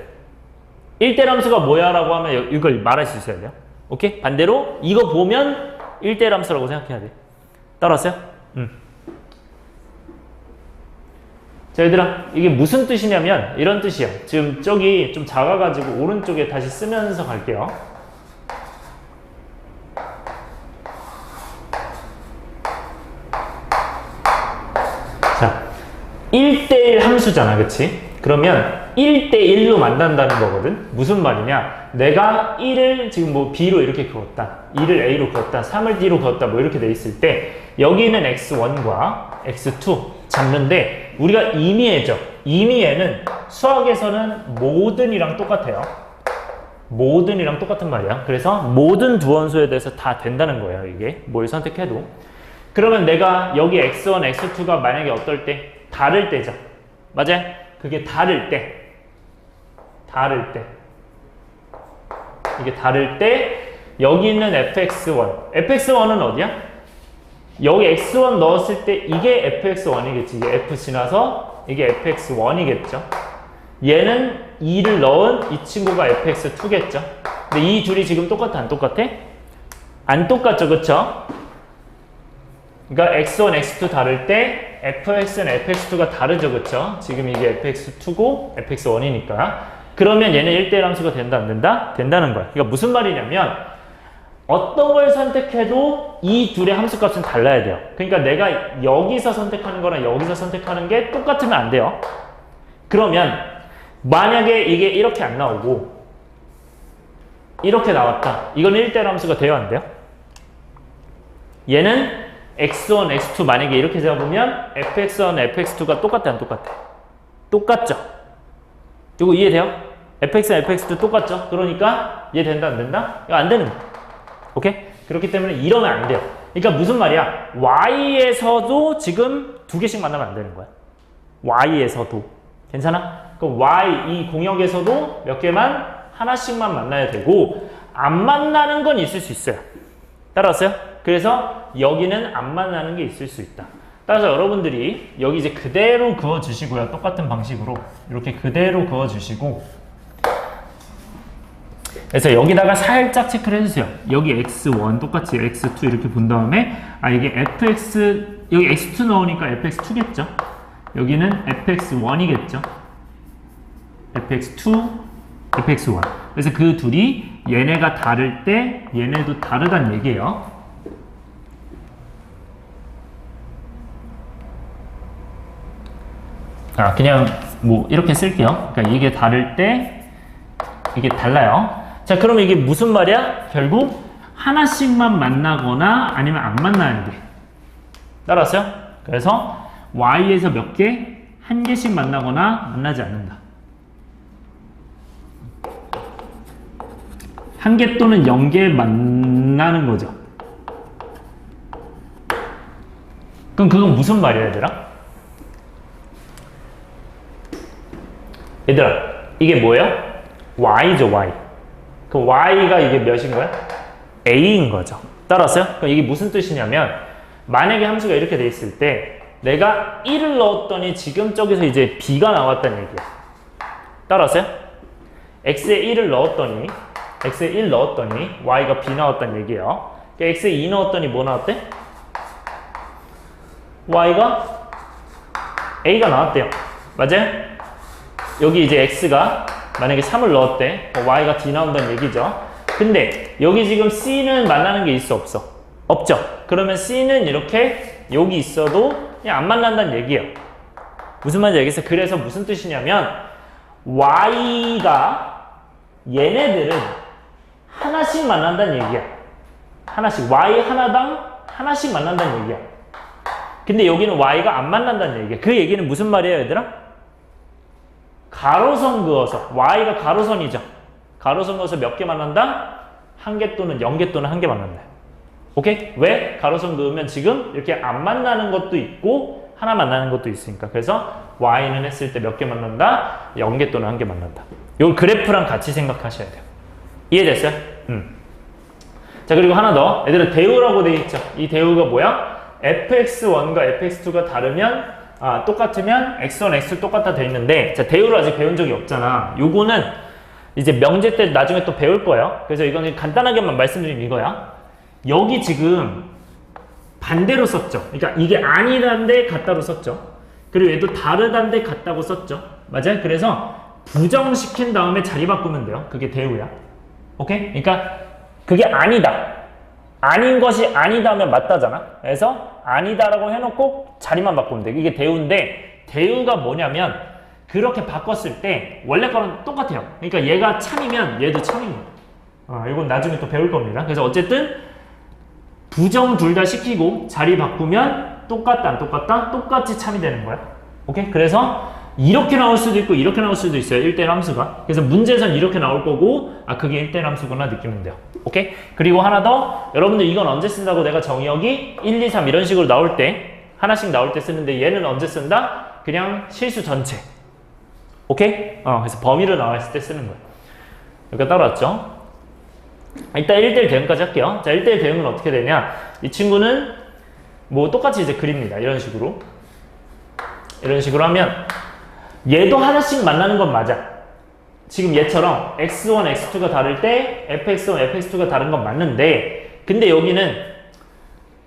1대1 함수가 뭐야? 라고 하면 이걸 말할 수 있어야 돼요. 오케이? 반대로 이거 보면 1대1 함수라고 생각해야 돼. 따라왔어요? 자, 얘들아, 이게 무슨 뜻이냐면 이런 뜻이에요. 지금 저기 좀 작아가지고 오른쪽에 다시 쓰면서 갈게요. 자, 1대1 함수잖아, 그치? 그러면 1대1로 만난다는 거거든? 무슨 말이냐? 내가 1을 지금 뭐 B로 이렇게 그었다, 2를 A로 그었다, 3을 D로 그었다, 뭐 이렇게 돼 있을 때 여기는 X1과 X2 잡는데 우리가 임의해죠. 임의해는 수학에서는 모든이랑 똑같아요. 모든이랑 똑같은 말이야. 그래서 모든 두 원소에 대해서 다 된다는 거예요. 이게 뭘 선택해도. 그러면 내가 여기 X1, X2가 만약에 어떨 때? 다를 때죠. 맞아요? 그게 다를 때. 이게 다를 때 여기는 fx1. fx1은 어디야? 여기 x1 넣었을 때 이게 fx1이겠지. 이게 f 지나서 이게 fx1이겠죠. 얘는 2를 넣은 이 친구가 fx2겠죠. 근데 이 둘이 지금 똑같아, 안 똑같아? 안 똑같죠, 그쵸? 그러니까 x1, x2 다를 때 fx는 fx2가 다르죠, 그쵸? 지금 이게 fx2고 fx1이니까. 그러면 얘는 1대1 함수가 된다, 안 된다? 된다는 거야. 그러니까 무슨 말이냐면 어떤 걸 선택해도 이 둘의 함수값은 달라야 돼요. 그러니까 내가 여기서 선택하는 거랑 여기서 선택하는 게 똑같으면 안 돼요. 그러면 만약에 이게 이렇게 안 나오고 이렇게 나왔다. 이건 1대1 함수가 돼요, 안 돼요? 얘는 x1, x2 만약에 이렇게 잡으면 fx1, fx2가 똑같아, 안 똑같아? 똑같죠? 이거 이해돼요? fx1, fx2 똑같죠? 그러니까 이해 된다, 안 된다? 이거 안 되는 거야. 오케이? 그렇기 때문에 이러면 안 돼요. 그러니까 무슨 말이야? y에서도 지금 두 개씩 만나면 안 되는 거야. y에서도. 괜찮아? 그럼 y 이 공역에서도 몇 개만 하나씩만 만나야 되고 안 만나는 건 있을 수 있어요. 따라왔어요? 그래서 여기는 안 만나는 게 있을 수 있다. 따라서 여러분들이 여기 이제 그대로 그어주시고요. 똑같은 방식으로 이렇게 그대로 그어주시고 그래서 여기다가 살짝 체크를 해주세요. 여기 x1 똑같이 x2 이렇게 본 다음에 이게 fx 여기 x2 넣으니까 fx2겠죠. 여기는 fx1이겠죠. fx2, fx1. 그래서 그 둘이 얘네가 다를 때 얘네도 다르다는 얘기예요. 그냥 뭐 이렇게 쓸게요. 그러니까 이게 다를 때 이게 달라요. 자, 그럼 이게 무슨 말이야? 결국 하나씩만 만나거나 아니면 안 만나는 게. 따라왔어요? 그래서 y에서 몇 개? 한 개씩 만나거나 만나지 않는다. 한 개 또는 0개 만나는 거죠. 그럼 그건 무슨 말이야, 얘들아? 얘들아, 이게 뭐예요? y죠, y. 그럼 y가 이게 몇인 거야? a인 거죠. 따라왔어요? 그럼 이게 무슨 뜻이냐면, 만약에 함수가 이렇게 돼 있을 때 내가 1을 넣었더니 지금 저기서 이제 b가 나왔다는 얘기야. 따라왔어요? x에 1을 넣었더니 x에 1 넣었더니 y가 b 나왔다는 얘기예요. x에 2 넣었더니 뭐 나왔대? y가 a가 나왔대요. 맞아요? 여기 이제 x가 만약에 3을 넣었대. y가 d 나온다는 얘기죠. 근데 여기 지금 c는 만나는 게 있어 없어? 없죠. 그러면 c는 이렇게 여기 있어도 그냥 안 만난다는 얘기예요. 무슨 말인지 알겠어요? 그래서 무슨 뜻이냐면 y가 얘네들은 하나씩 만난다는 얘기야. 하나씩. y 하나당 하나씩 만난다는 얘기야. 근데 여기는 y가 안 만난다는 얘기야. 그 얘기는 무슨 말이에요, 얘들아? 가로선 그어서. y가 가로선이죠. 가로선 그어서 몇 개 만난다? 한 개 또는 0개 또는 한 개 만난다. 오케이? 왜? 가로선 그으면 지금 이렇게 안 만나는 것도 있고 하나 만나는 것도 있으니까. 그래서 y는 했을 때 몇 개 만난다? 0개 또는 한 개 만난다. 요 그래프랑 같이 생각하셔야 돼요. 이해됐어요? 자, 그리고 하나 더. 얘들은 대우라고 돼 있죠. 이 대우가 뭐야? fx1과 fx2가 다르면 똑같으면 x1, x2 똑같다 돼 있는데, 자, 대우를 아직 배운 적이 없잖아. 요거는 이제 명제 때 나중에 또 배울 거예요. 그래서 이거는 간단하게만 말씀드리면 이거야. 여기 지금 반대로 썼죠. 그러니까 이게 아니란데 같다로 썼죠. 그리고 얘도 다르단데 같다고 썼죠. 맞아요? 그래서 부정시킨 다음에 자리 바꾸면 돼요. 그게 대우야. 오케이? 그러니까 그게 아니다. 아닌 것이 아니다 하면 맞다잖아. 그래서 아니다라고 해놓고 자리만 바꾸면 돼. 이게 대우인데, 대우가 뭐냐면 그렇게 바꿨을 때 원래 거랑 똑같아요. 그러니까 얘가 참이면 얘도 참인 거야. 이건 나중에 또 배울 겁니다. 그래서 어쨌든 부정 둘 다 시키고 자리 바꾸면 똑같다 안 똑같다? 똑같이 참이 되는 거야. 오케이? 그래서 이렇게 나올 수도 있고 이렇게 나올 수도 있어요. 1대1 함수가. 그래서 문제에서는 이렇게 나올 거고 그게 1대1 함수구나 느끼면 돼요. 오케이? 그리고 하나 더. 여러분들 이건 언제 쓴다고 내가 정의역이 1, 2, 3 이런 식으로 나올 때 하나씩 나올 때 쓰는데 얘는 언제 쓴다? 그냥 실수 전체. 오케이? 그래서 범위로 나왔을 때 쓰는 거예요. 여기가 따라왔죠? 일단 1대1 대응까지 할게요. 자, 1대1 대응은 어떻게 되냐? 이 친구는 뭐 똑같이 이제 그립니다. 이런 식으로. 이런 식으로 하면 얘도 하나씩 만나는 건 맞아. 지금 얘처럼 x1, x2가 다를 때 fx1, fx2가 다른 건 맞는데, 근데 여기는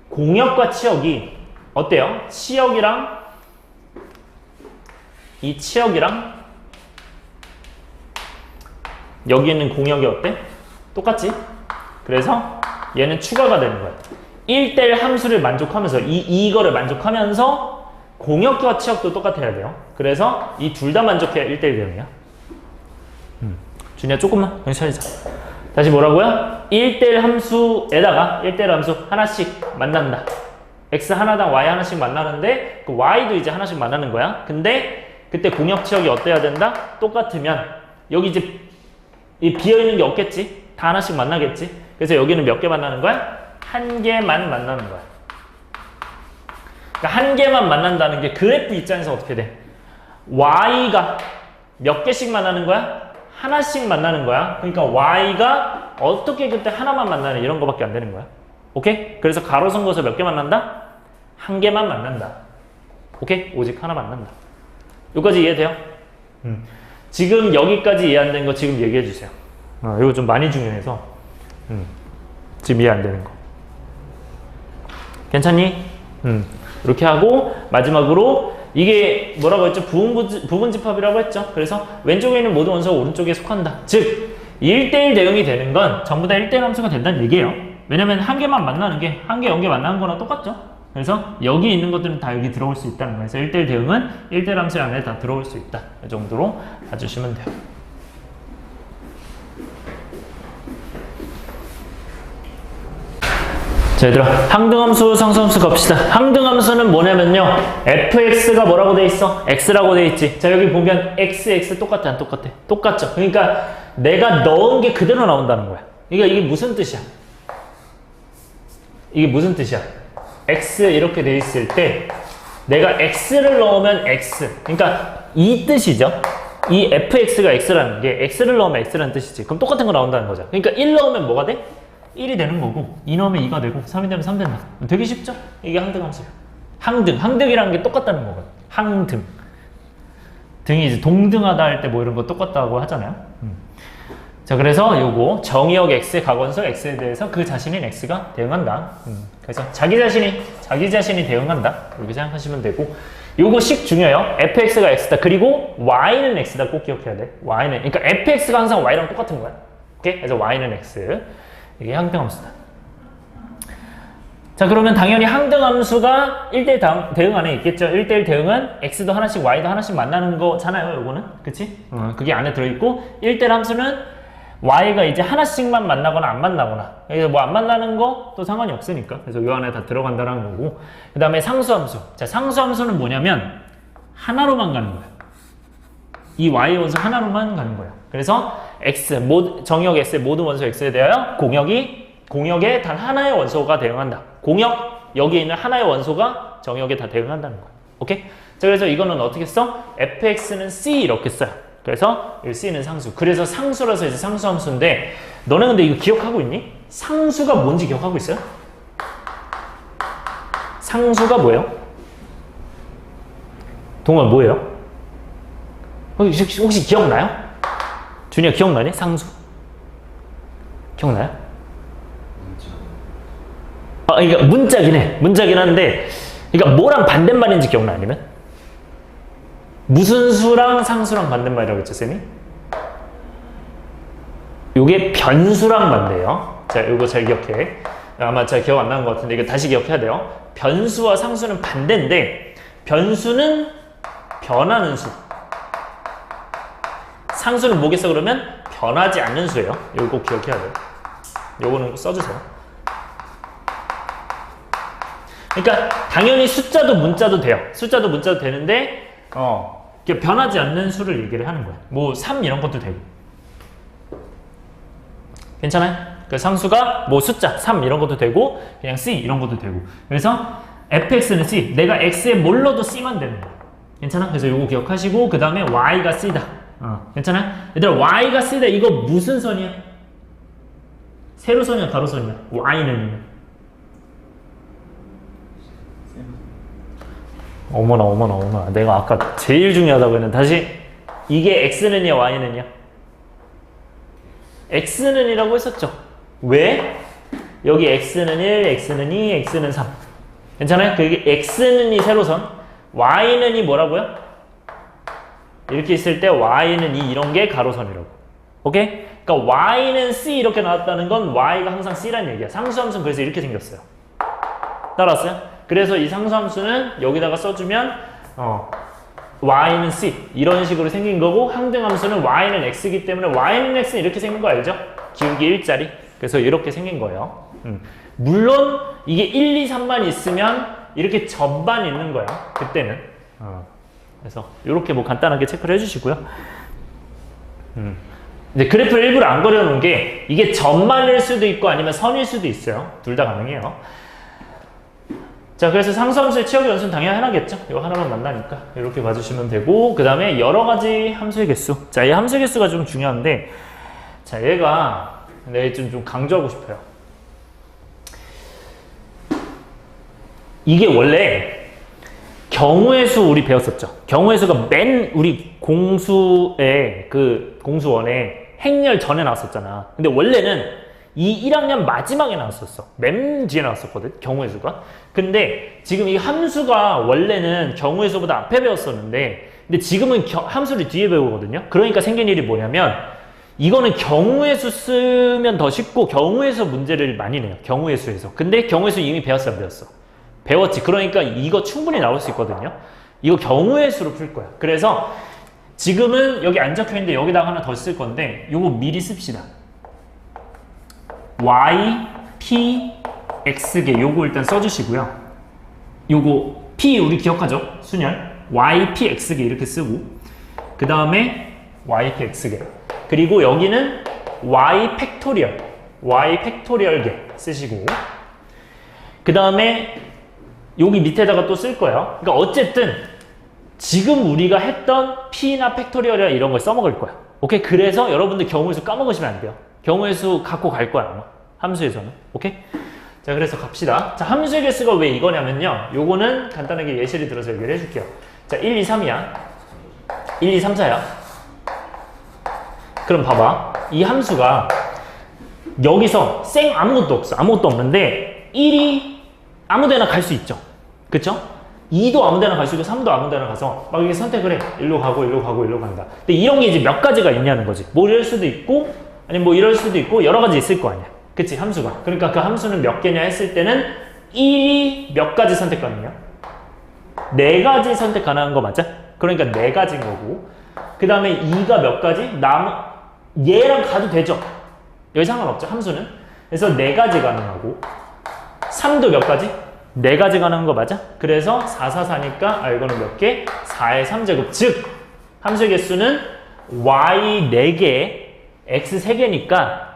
공역과 치역이 어때요? 치역이랑 이 치역이랑 여기 있는 공역이 어때? 똑같지? 그래서 얘는 추가가 되는 거야. 1대1 함수를 만족하면서 이거를 만족하면서 공역과 치역도 똑같아야 돼요. 그래서 이 둘 다 만족해야 1대1 대응이야. 준이야 조금만 정신 차리자. 다시 뭐라고요? 1대1 함수에다가 1대1 함수 하나씩 만난다. x 하나당 y 하나씩 만나는데 그 y도 이제 하나씩 만나는 거야. 근데 그때 공역 치역이 어때야 된다? 똑같으면 여기 이제 이 비어있는 게 없겠지? 다 하나씩 만나겠지? 그래서 여기는 몇 개 만나는 거야? 한 개만 만나는 거야. 그러니까 한 개만 만난다는 게 그래프 입장에서 어떻게 돼? y가 몇 개씩 만나는 거야? 하나씩 만나는 거야. 그러니까 y가 어떻게 그때 하나만 만나는 이런 거밖에 안 되는 거야. 오케이? 그래서 가로선 그어서 몇 개 만난다? 한 개만 만난다. 오케이? 오직 하나 만난다. 여기까지 이해돼요? 지금 여기까지 이해 안 된 거 지금 얘기해 주세요. 이거 좀 많이 중요해서 지금 이해 안 되는 거. 괜찮니? 이렇게 하고 마지막으로 이게 뭐라고 했죠? 부분집합이라고 했죠. 그래서 왼쪽에 있는 모든 원소가 오른쪽에 속한다. 즉 1대1 대응이 되는 건 전부 다 1대1 함수가 된다는 얘기예요. 왜냐면 한 개만 만나는 게 한 개, 0개 만나는 거랑 똑같죠. 그래서 여기 있는 것들은 다 여기 들어올 수 있다는 거예요. 그래서 1대1 대응은 1대1 함수 안에 다 들어올 수 있다. 이 정도로 봐주시면 돼요. 자, 얘들아, 항등함수, 상수함수 갑시다. 항등함수는 뭐냐면요, fx가 뭐라고 돼 있어? x라고 돼 있지. 자, 여기 보면 x 똑같아, 안 똑같아? 똑같죠. 그러니까 내가 넣은 게 그대로 나온다는 거야. 그러니까 이게 무슨 뜻이야? 이게 무슨 뜻이야? x 이렇게 돼 있을 때 내가 x를 넣으면 x. 그러니까 이 뜻이죠. 이 fx가 x라는 게 x를 넣으면 x라는 뜻이지. 그럼 똑같은 거 나온다는 거죠. 그러니까 1 넣으면 뭐가 돼? 1이 되는 거고 2 넣으면 2가 되고 3이 되면 3 된다. 되게 쉽죠? 이게 항등함수예요. 항등이라는 게 똑같다는 거거든. 항등. 등이 이제 동등하다 할 때 뭐 이런 거 똑같다고 하잖아요. 자, 그래서 요거 정의역 x의 각원수 x에 대해서 그 자신인 x가 대응한다. 그래서 자기 자신이 대응한다. 이렇게 생각하시면 되고, 요거 식 중요해요. fx가 x다. 그리고 y는 x다. 꼭 기억해야 돼. y는, 그러니까 fx가 항상 y랑 똑같은 거야. 오케이? 그래서 y는 x. 이게 항등함수다. 자, 그러면 당연히 항등함수가 1대1 대응 안에 있겠죠. 1대1 대응은 x도 하나씩 y도 하나씩 만나는 거잖아요. 요거는. 그치? 그게 안에 들어있고, 1대1 함수는 y가 이제 하나씩만 만나거나 안 만나거나, 그래서 뭐 안 만나는 거 또 상관이 없으니까. 그래서 요 안에 다 들어간다는 거고. 그 다음에 상수함수. 자, 상수함수는 뭐냐면 하나로만 가는 거야. 이 y 원소 하나로만 가는 거야. 그래서 정의역 x의 모든 원소 x에 대하여 공역에 단 하나의 원소가 대응한다. 여기에 있는 하나의 원소가 정역에 다 대응한다는 거야. 오케이? 자, 그래서 이거는 어떻게 써? fx는 c 이렇게 써요. 그래서 이 c는 상수. 그래서 상수라서 이제 상수함수인데, 너네 근데 이거 기억하고 있니? 상수가 뭔지 기억하고 있어요? 상수가 뭐예요? 동원 뭐예요? 혹시 기억나요? 준이야, 기억나니? 상수? 기억나요? 그러니까 문자긴 해. 문자긴 한데, 그러니까 뭐랑 반대말인지 기억나, 아니면? 무슨 수랑 상수랑 반대말이라고 했죠, 쌤이? 요게 변수랑 반대예요. 자, 요거 잘 기억해. 아마 잘 기억 안 나는 것 같은데, 이거 다시 기억해야 돼요. 변수와 상수는 반대인데, 변수는 변하는 수. 상수는 뭐겠어, 그러면? 변하지 않는 수예요. 요거 꼭 기억해야 돼요. 요거는 써주세요. 그러니까 당연히 숫자도 문자도 돼요. 숫자도 문자도 되는데, 변하지 않는 수를 얘기를 하는 거야. 뭐 3 이런 것도 되고. 괜찮아요? 그 상수가 뭐 숫자 3 이런 것도 되고, 그냥 c 이런 것도 되고. 그래서 fx는 c. 내가 x에 뭘 넣어도 c만 되는 거야. 괜찮아? 그래서 요거 기억하시고, 그 다음에 y가 c다. 괜찮아요? 얘들아, y가 c다. 이거 무슨 선이야? 세로선이야, 가로선이야? y는 어머나. 내가 아까 제일 중요하다고 했는데, 다시. 이게 x는이야, y는이야? x는이라고 했었죠. 왜? 여기 x는 1, x는 2, x는 3. 괜찮아요? 그게 x는 이 세로선, y는 이 뭐라고요? 이렇게 있을 때 y는 이 이런 게 가로선이라고. 오케이? 그러니까 y는 c 이렇게 나왔다는 건 y가 항상 c라는 얘기야. 상수함수는 그래서 이렇게 생겼어요. 따라왔어요? 그래서 이 상수함수는 여기다가 써주면 y는 c 이런 식으로 생긴 거고, 항등함수는 y는 x이기 때문에 y는 x는 이렇게 생긴 거 알죠? 기울기 1짜리. 그래서 이렇게 생긴 거예요. 물론 이게 1, 2, 3만 있으면 이렇게 전반 있는 거야. 그때는. 그래서 이렇게 뭐 간단하게 체크를 해주시고요. 이제 그래프를 일부러 안 그려놓은 게, 이게 전만일 수도 있고 아니면 선일 수도 있어요. 둘 다 가능해요. 자, 그래서 상수함수의 치역의 연수는 당연히 하나겠죠? 이거 하나만 만나니까 이렇게 봐주시면 되고, 그 다음에 여러 가지 함수의 개수. 자, 이 함수의 개수가 좀 중요한데, 자, 얘가 내가 좀 강조하고 싶어요. 이게 원래 경우의 수 우리 배웠었죠. 경우의 수가 맨 우리 공수의 그 공수원에 행렬 전에 나왔었잖아. 근데 원래는 이 1학년 마지막에 나왔었어. 맨 뒤에 나왔었거든, 경우의 수가. 근데 지금 이 함수가 원래는 경우의 수보다 앞에 배웠었는데, 근데 지금은 함수를 뒤에 배우거든요. 그러니까 생긴 일이 뭐냐면, 이거는 경우의 수 쓰면 더 쉽고 경우의 수 문제를 많이 내요. 경우의 수에서. 근데 경우의 수 이미 배웠어, 안 배웠어? 배웠지. 그러니까 이거 충분히 나올 수 있거든요. 이거 경우의 수로 풀 거야. 그래서 지금은 여기 안 적혀 있는데 여기다가 하나 더 쓸 건데 요거 미리 씁시다. y, p, x개 요거 일단 써주시고요. 요거 p 우리 기억하죠? 순열. y, p, x개 이렇게 쓰고 그 다음에 y, p, x개 그리고 여기는 y 팩토리얼개 쓰시고 그 다음에 여기 밑에다가 또 쓸 거예요. 그러니까 어쨌든 지금 우리가 했던 p나 팩토리얼이나 이런 걸 써먹을 거야. 오케이? 그래서 여러분들 경우의 수 까먹으시면 안 돼요. 경우의 수 갖고 갈 거야 아마. 함수에서는. 오케이? 자, 그래서 갑시다. 자, 함수의 개수가 왜 이거냐면요. 요거는 간단하게 예시를 들어서 얘기를 해줄게요. 자, 1, 2, 3이야. 1, 2, 3, 4야. 그럼 봐봐. 이 함수가 여기서 생 아무것도 없어. 아무것도 없는데 1이 아무데나 갈 수 있죠. 그쵸? 2도 아무데나 갈 수 있고 3도 아무데나 가서 막 이렇게 선택을 해. 일로 가고 일로 가고 일로 간다. 근데 이런 게 이제 몇 가지가 있냐는 거지. 뭐 이럴 수도 있고 아니면 뭐 이럴 수도 있고 여러 가지 있을 거 아니야. 그치? 함수가. 그러니까 그 함수는 몇 개냐 했을 때는 1이 몇 가지 선택 가능해요? 4가지 선택 가능한 거 맞아? 그러니까 4가지인 거고 그 다음에 2가 몇 가지? 얘랑 가도 되죠? 여기 상관없죠? 함수는. 그래서 4가지 가능하고 3도 몇 가지? 4가지 가능한 거 맞아? 그래서 4, 4, 4니까 이거는 몇 개? 4의 3제곱. 즉 함수의 개수는 y 4개, x 3개니까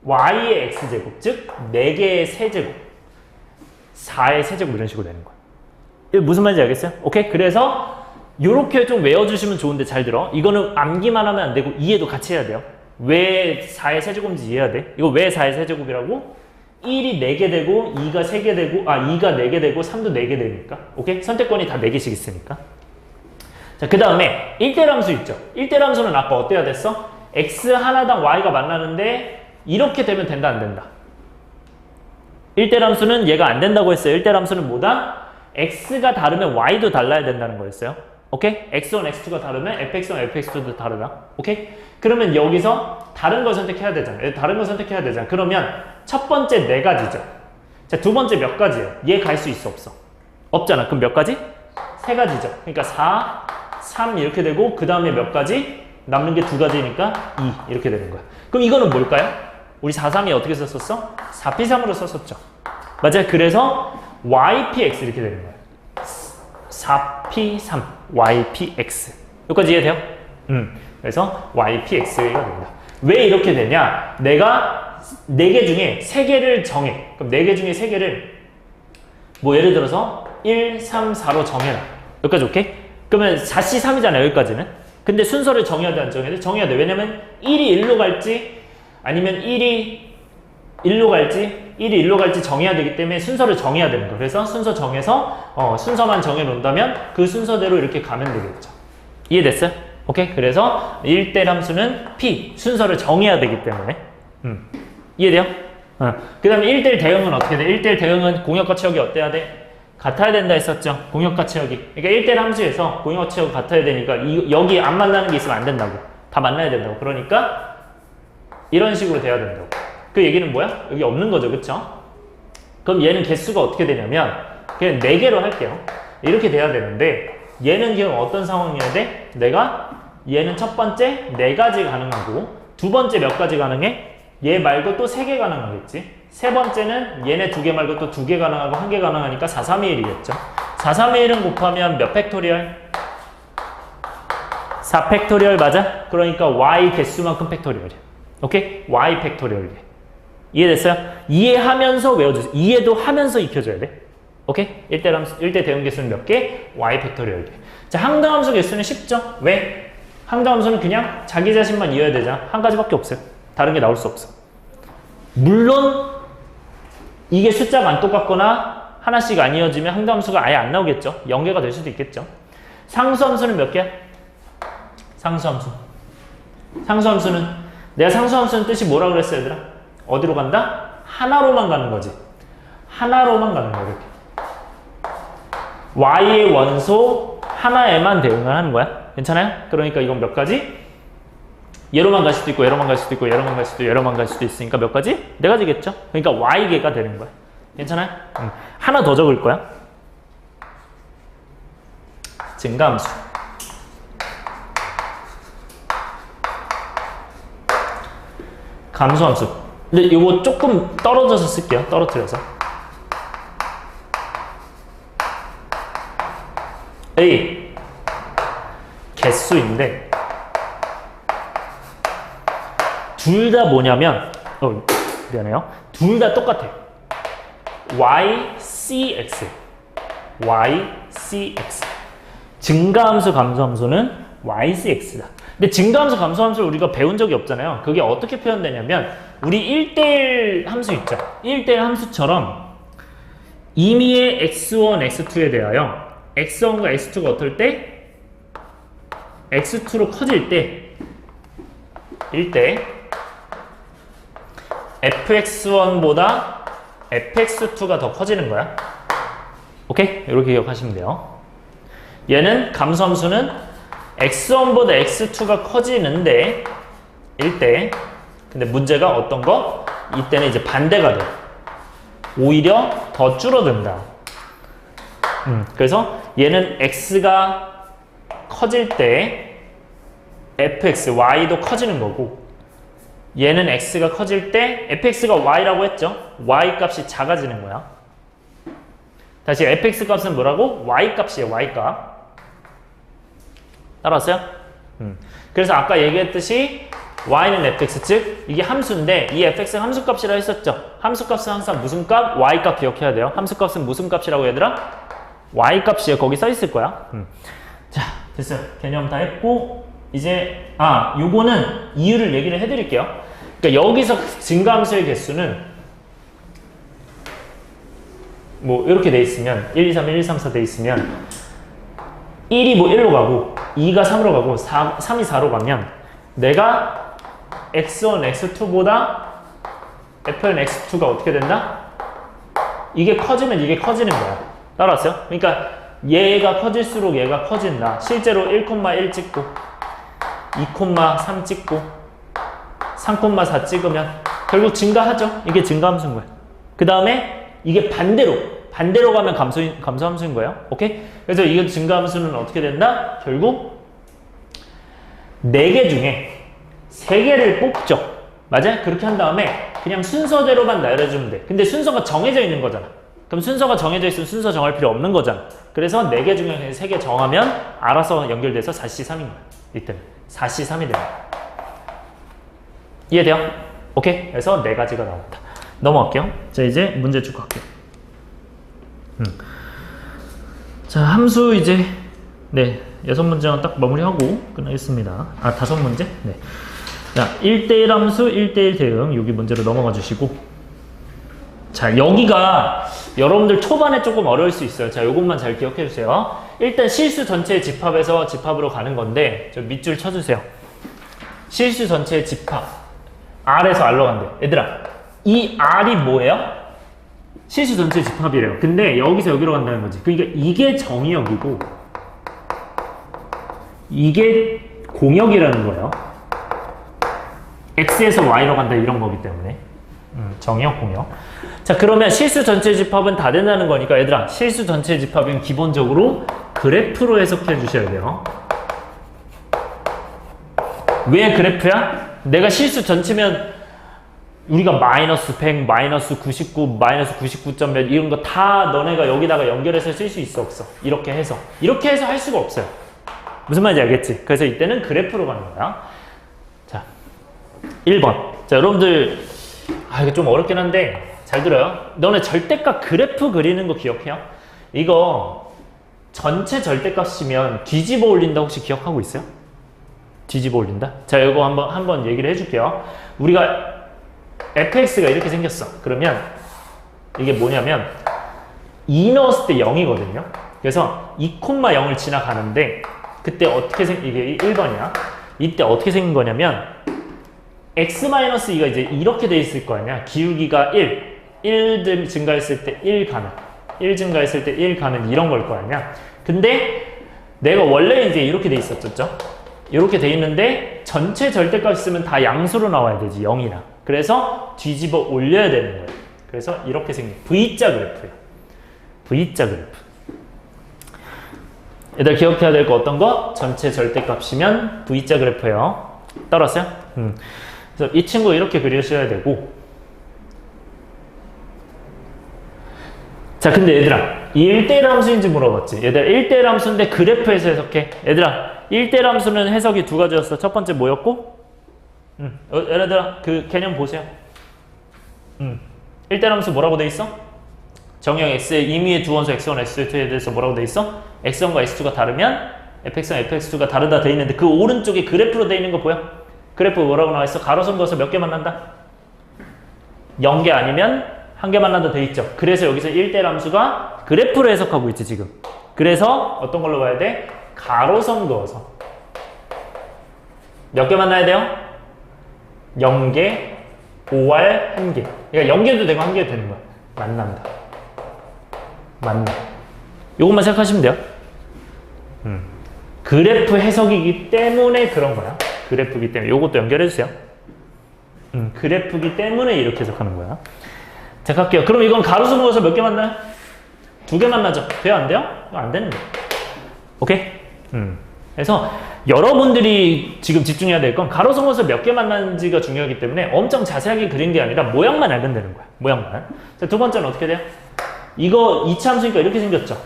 y의 x제곱. 즉 4개의 세제곱. 4의 세제곱 이런 식으로 되는 거야. 이거 무슨 말인지 알겠어요? 오케이? 그래서 요렇게 좀 외워주시면 좋은데 잘 들어. 이거는 암기만 하면 안 되고 이해도 같이 해야 돼요. 왜 4의 세제곱인지 이해해야 돼. 이거 왜 4의 세제곱이라고? 1이 4개 되고 2가 3개 되고 2가 4개 되고 3도 4개 되니까. 오케이? 선택권이 다 4개씩 있으니까. 자, 그 다음에 1대 함수 있죠. 1대 함수는 아까 어때야 됐어? x 하나당 y가 만나는데 이렇게 되면 된다 안 된다? 1대 함수는 얘가 안 된다고 했어요. 1대 함수는 뭐다? x가 다르면 y도 달라야 된다는 거였어요. 오케이? x1, x2가 다르면 fx1, fx2도 다르다. 오케이? 그러면 여기서 다른 걸 선택해야 되잖아. 다른 걸 선택해야 되잖아. 그러면 첫 번째 4가지죠. 자, 두 번째 몇 가지예요? 얘 갈 수 있어 없어? 없잖아. 그럼 몇 가지? 3가지죠. 그러니까 4, 3 이렇게 되고 그 다음에 몇 가지? 남는 게 2가지니까 2 이렇게 되는 거야. 그럼 이거는 뭘까요? 우리 4, 3이 어떻게 썼었어? 4P3으로 썼었죠. 맞아요. 그래서 YPX 이렇게 되는 거예요. 4P3 YPX 여기까지 이해돼요? 그래서 YPX가 됩니다. 왜 이렇게 되냐? 내가 4개 중에 3개를 정해. 그럼 4개 중에 3개를 뭐 예를 들어서 1, 3, 4로 정해라. 여기까지 오케이? 그러면 4C 3이잖아요. 여기까지는. 근데 순서를 정해야 돼 안 정해야 돼? 정해야 돼. 왜냐면 1이 1로 갈지 아니면 1이 1로 갈지 정해야 되기 때문에 순서를 정해야 되는 거예요. 그래서 순서 정해서 순서만 정해 놓는다면 그 순서대로 이렇게 가면 되겠죠. 이해됐어요? 오케이? 그래서 1대 함수는 P 순서를 정해야 되기 때문에 이해돼요? 그 다음에 1대1 대응은 어떻게 돼? 1대1 대응은 공역과 치역이 어때야 돼? 같아야 된다 했었죠. 공역과 치역이. 그러니까 1대1 함수에서 공역과 치역이 같아야 되니까 여기 안 만나는 게 있으면 안 된다고. 다 만나야 된다고. 그러니까 이런 식으로 돼야 된다고. 그 얘기는 뭐야? 여기 없는 거죠. 그쵸? 그럼 얘는 개수가 어떻게 되냐면 그냥 4개로 할게요. 이렇게 돼야 되는데 얘는 그럼 어떤 상황이어야 돼? 얘는 첫 번째 4가지 가능하고 두 번째 몇 가지 가능해? 얘 말고 또 3개 가능하겠지. 세 번째는 얘네 2개 말고 또 2개 가능하고 1개 가능하니까 4, 3의 1이겠죠. 4, 3의 1은 곱하면 몇 팩토리얼? 4 팩토리얼 맞아? 그러니까 y 개수만큼 팩토리얼이야. 오케이? y 팩토리얼. 이해됐어요? 이해하면서 외워주세요. 이해도 하면서 익혀줘야 돼. 오케이? 1대 대응 개수는 몇 개? y 팩토리얼 개. 자, 항등함수 개수는 쉽죠? 왜? 항등함수는 그냥 자기 자신만 이해해야 되잖아. 한 가지밖에 없어요. 다른 게 나올 수 없어. 물론 이게 숫자가 안 똑같거나 하나씩 안 이어지면 항등함수가 아예 안 나오겠죠. 0개가 될 수도 있겠죠. 상수함수는 몇 개야? 상수함수는 내가 상수함수는 뜻이 뭐라 그랬어 얘들아? 어디로 간다? 하나로만 가는 거지. 하나로만 가는 거야 이렇게. y의 원소 하나에만 대응을 하는 거야. 괜찮아요? 그러니까 이건 몇 가지? 얘로만 갈 수도 있고 얘로만 갈 수도 있고 얘로만 갈 수도 있고 얘로만 갈 수도 있으니까 몇 가지? 네 가지겠죠? 그러니까 y개가 되는 거야. 괜찮아요? 하나 더 적을 거야. 증가함수. 감소함수. 근데 이거 조금 떨어져서 쓸게요. 떨어뜨려서. A 개수인데 둘 다 뭐냐면 미안해요. 둘 다 똑같아. YCX YCX 증가함수 감소함수는 YCX다. 근데 증가함수 감소함수를 우리가 배운 적이 없잖아요. 그게 어떻게 표현되냐면 우리 1대1 함수 있죠. 1대1 함수처럼 임의의 x1, x2에 대하여 x1과 x2가 어떨 때? x2로 커질 때 1대 fx1보다 fx2가 더 커지는 거야. 오케이? 이렇게 기억하시면 돼요. 얘는 감소함수는 x1보다 x2가 커지는데 1대. 근데 문제가 어떤 거? 이때는 이제 반대가 돼. 오히려 더 줄어든다. 그래서 얘는 x가 커질 때 fx, y도 커지는 거고 얘는 x가 커질 때 fx가 y라고 했죠? y 값이 작아지는 거야. 다시 fx 값은 뭐라고? y 값이에요. y 값. 따라왔어요? 그래서 아까 얘기했듯이 y는 fx 즉 이게 함수인데 이 fx는 함수값이라 했었죠. 함수값은 항상 무슨 값? y값 기억해야 돼요. 함수값은 무슨 값이라고 얘들아? y값이에요. 거기 써 있을 거야. 자, 됐어요. 개념 다 했고 이제 요거는 이유를 얘기를 해드릴게요. 그러니까 여기서 증가함수의 개수는 뭐 이렇게 돼 있으면 1, 2, 3, 1, 2, 3, 4 돼 있으면 1이 뭐 1로 가고 2가 3으로 가고 3이 4로 가면 내가 x1, x2보다 fn, x2가 어떻게 된다? 이게 커지면 이게 커지는 거야. 따라왔어요? 그러니까 얘가 커질수록 얘가 커진다. 실제로 1,1 찍고 2,3 찍고 3,4 찍으면 결국 증가하죠. 이게 증가함수인 거예요. 그 다음에 이게 반대로 가면 감소함수인 거예요. 오케이? 그래서 이 증가함수는 어떻게 된다? 결국 4개 중에 3개를 뽑죠. 맞아요? 그렇게 한 다음에 그냥 순서대로만 나열해주면 돼. 근데 순서가 정해져 있는 거잖아. 그럼 순서가 정해져 있으면 순서 정할 필요 없는 거잖아. 그래서 4개 중에 3개 정하면 알아서 연결돼서 4C3인 거야. 이때는 4C3이 되는 거야. 이해돼요? 오케이? 그래서 4가지가 나온다. 넘어갈게요. 자, 이제 문제 쭉 갈게요. 자, 함수 이제 6문제만 딱 마무리하고 끝나겠습니다. 5문제? 네. 자, 1대1 함수, 1대1 대응. 여기 문제로 넘어가 주시고. 자, 여기가 여러분들 초반에 조금 어려울 수 있어요. 자, 요것만 잘 기억해 주세요. 일단 실수 전체의 집합에서 집합으로 가는 건데, 저 밑줄 쳐주세요. 실수 전체의 집합. R에서 R로 간대. 얘들아, 이 R이 뭐예요? 실수 전체의 집합이래요. 근데 여기서 여기로 간다는 거지. 그러니까 이게 정의역이고, 이게 공역이라는 거예요. X에서 Y로 간다 이런 거기 때문에. 정의역, 공역. 자, 그러면 실수 전체 집합은 다 된다는 거니까 얘들아, 실수 전체 집합은 기본적으로 그래프로 해석해 주셔야 돼요. 왜 그래프야? 내가 실수 전체면 우리가 마이너스 100, 마이너스 99, 마이너스 99점 몇 이런 거 다 너네가 여기다가 연결해서 쓸 수 있어 없어? 이렇게 해서 할 수가 없어요. 무슨 말인지 알겠지? 그래서 이때는 그래프로 가는 거야. 자, 1번. 자, 여러분들 이거 좀 어렵긴 한데 잘 들어요. 너네 절대값 그래프 그리는 거 기억해요? 이거 전체 절대값이면 뒤집어 올린다 혹시 기억하고 있어요? 뒤집어 올린다? 자, 이거 한번 얘기를 해줄게요. 우리가 fx가 이렇게 생겼어. 그러면 이게 뭐냐면 2 넣었을 때 0이거든요. 그래서 2,0을 지나가는데 그때 어떻게 이게 1번이야. 이때 어떻게 생긴 거냐면 x-2가 이제 이렇게 돼 있을 거 아니야. 기울기가 1 증가했을 때 1 가는, 1 증가했을 때 1 가는 이런 걸 거 아니야. 근데 내가 원래 이제 이렇게 돼 있었죠. 이렇게 돼 있는데 전체 절대값 있으면 다 양수로 나와야 되지, 0이나. 그래서 뒤집어 올려야 되는 거예요. 그래서 이렇게 생긴 V자 그래프예요. V자 그래프. 얘들 기억해야 될 거 어떤 거? 전체 절대값이면 V자 그래프예요. 따라왔어요? 그래서 이 친구 이렇게 그리셔야 되고. 자, 근데 얘들아, 1대1 함수인지 물어봤지. 얘들아, 1대1 함수인데 그래프에서 해석해. 얘들아, 1대1 함수는 해석이 두 가지였어. 첫 번째 뭐였고? 얘들아, 그 개념 보세요. 1대1 함수 뭐라고 돼 있어? 정형 x의 임의의 두 원소 x1, x2에 대해서 뭐라고 돼 있어? x1과 x2가 다르면 fx1, fx2가 다르다 돼 있는데 그 오른쪽에 그래프로 돼 있는 거 보여? 그래프 뭐라고 나와 있어? 가로선 그어서 몇 개 만난다? 0개 아니면 1개 만난다 돼 있죠. 그래서 여기서 1대1 함수가 그래프로 해석하고 있지 지금. 그래서 어떤 걸로 봐야 돼? 가로선 그어서 몇 개 만나야 돼요? 0개, 5R, 1개. 그러니까 0개도 되고 1개도 되는 거야. 만난다. 만나. 요것만 생각하시면 돼요. 그래프 해석이기 때문에 그런 거야. 그래프기 때문에. 요것도 연결해주세요. 그래프기 때문에 이렇게 해석하는 거야. 자, 갈게요. 그럼 이건 가로선 그어서 몇 개 만나요? 2개 만나죠. 돼요? 안 돼요? 안 되는 거야. 오케이? 그래서 여러분들이 지금 집중해야 될 건 가로선 그어서 몇 개 만나는지가 중요하기 때문에 엄청 자세하게 그린 게 아니라 모양만 알면 되는 거야. 모양만. 자, 두 번째는 어떻게 돼요? 이거 2차 함수니까 이렇게 생겼죠?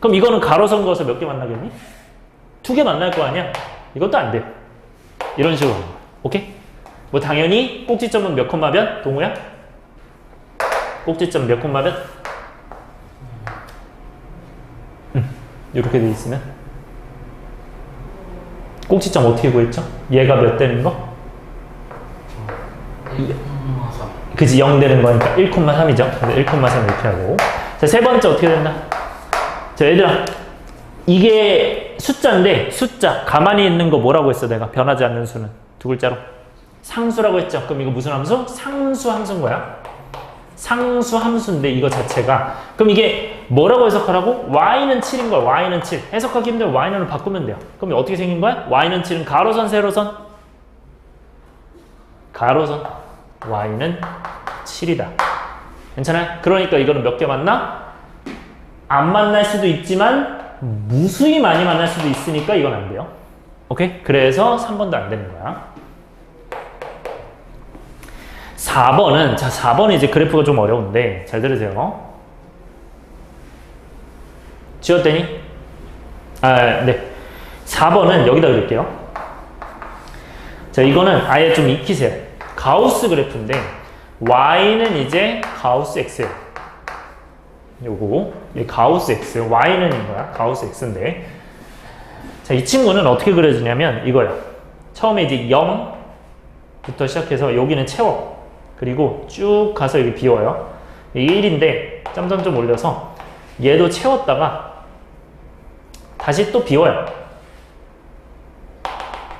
그럼 이거는 가로선 그어서 몇 개 만나겠니? 2개 만날 거 아니야? 이것도 안 돼요. 이런 식으로 하는 거야. 오케이? 뭐 당연히 꼭지점은 몇 콤마변? 동우야? 꼭지점 몇 콤마변? 이렇게 돼 있으면 꼭지점 어떻게 구했죠? 얘가 몇 되는 거? 1,3. 그지, 0 되는 거니까 1,3이죠. 그래서 1,3 이렇게 하고. 자, 세 번째 어떻게 된다? 자, 얘들아, 이게 숫자인데 숫자 가만히 있는 거 뭐라고 했어? 내가 변하지 않는 수는 두 글자로 상수라고 했죠. 그럼 이거 무슨 함수? 상수 함수인 거야. 상수 함수인데 이거 자체가 그럼 이게 뭐라고 해석하라고? y는 7인 거야. y는 7. 해석하기 힘들어. y는 바꾸면 돼요. 그럼 어떻게 생긴 거야? y는 7은 가로선 세로선? 가로선. y는 7이다. 괜찮아요? 그러니까 이거는 몇 개 만나? 안 만날 수도 있지만 무수히 많이 만날 수도 있으니까 이건 안 돼요. 오케이? 그래서 3번도 안 되는 거야. 4번은, 자, 4번은 이제 그래프가 좀 어려운데, 잘 들으세요. 지웠더니? 아, 네. 4번은 여기다 그릴게요. 자, 이거는 아예 좀 익히세요. 가우스 그래프인데, y는 이제 가우스 x예요. 요거, 가우스 x, y는 이거야. 가우스 x인데. 자, 이 친구는 어떻게 그려지냐면, 이거야. 처음에 이제 0부터 시작해서 여기는 채워. 그리고 쭉 가서 여기 비워요. 이게 1인데 점점점 올려서 얘도 채웠다가 다시 또 비워요.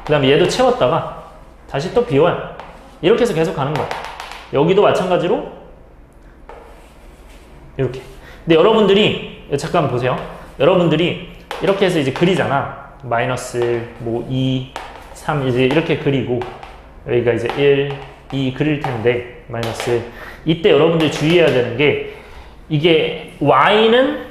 그 다음에 얘도 채웠다가 다시 또 비워요. 이렇게 해서 계속 가는 거야. 여기도 마찬가지로 이렇게. 근데 여러분들이 잠깐 보세요. 여러분들이 이렇게 해서 이제 그리잖아. 마이너스 뭐 2, 3 이제 이렇게 그리고 여기가 이제 1, 2 그릴 텐데 마이너스 이때 여러분들이 주의해야 되는 게 이게 y는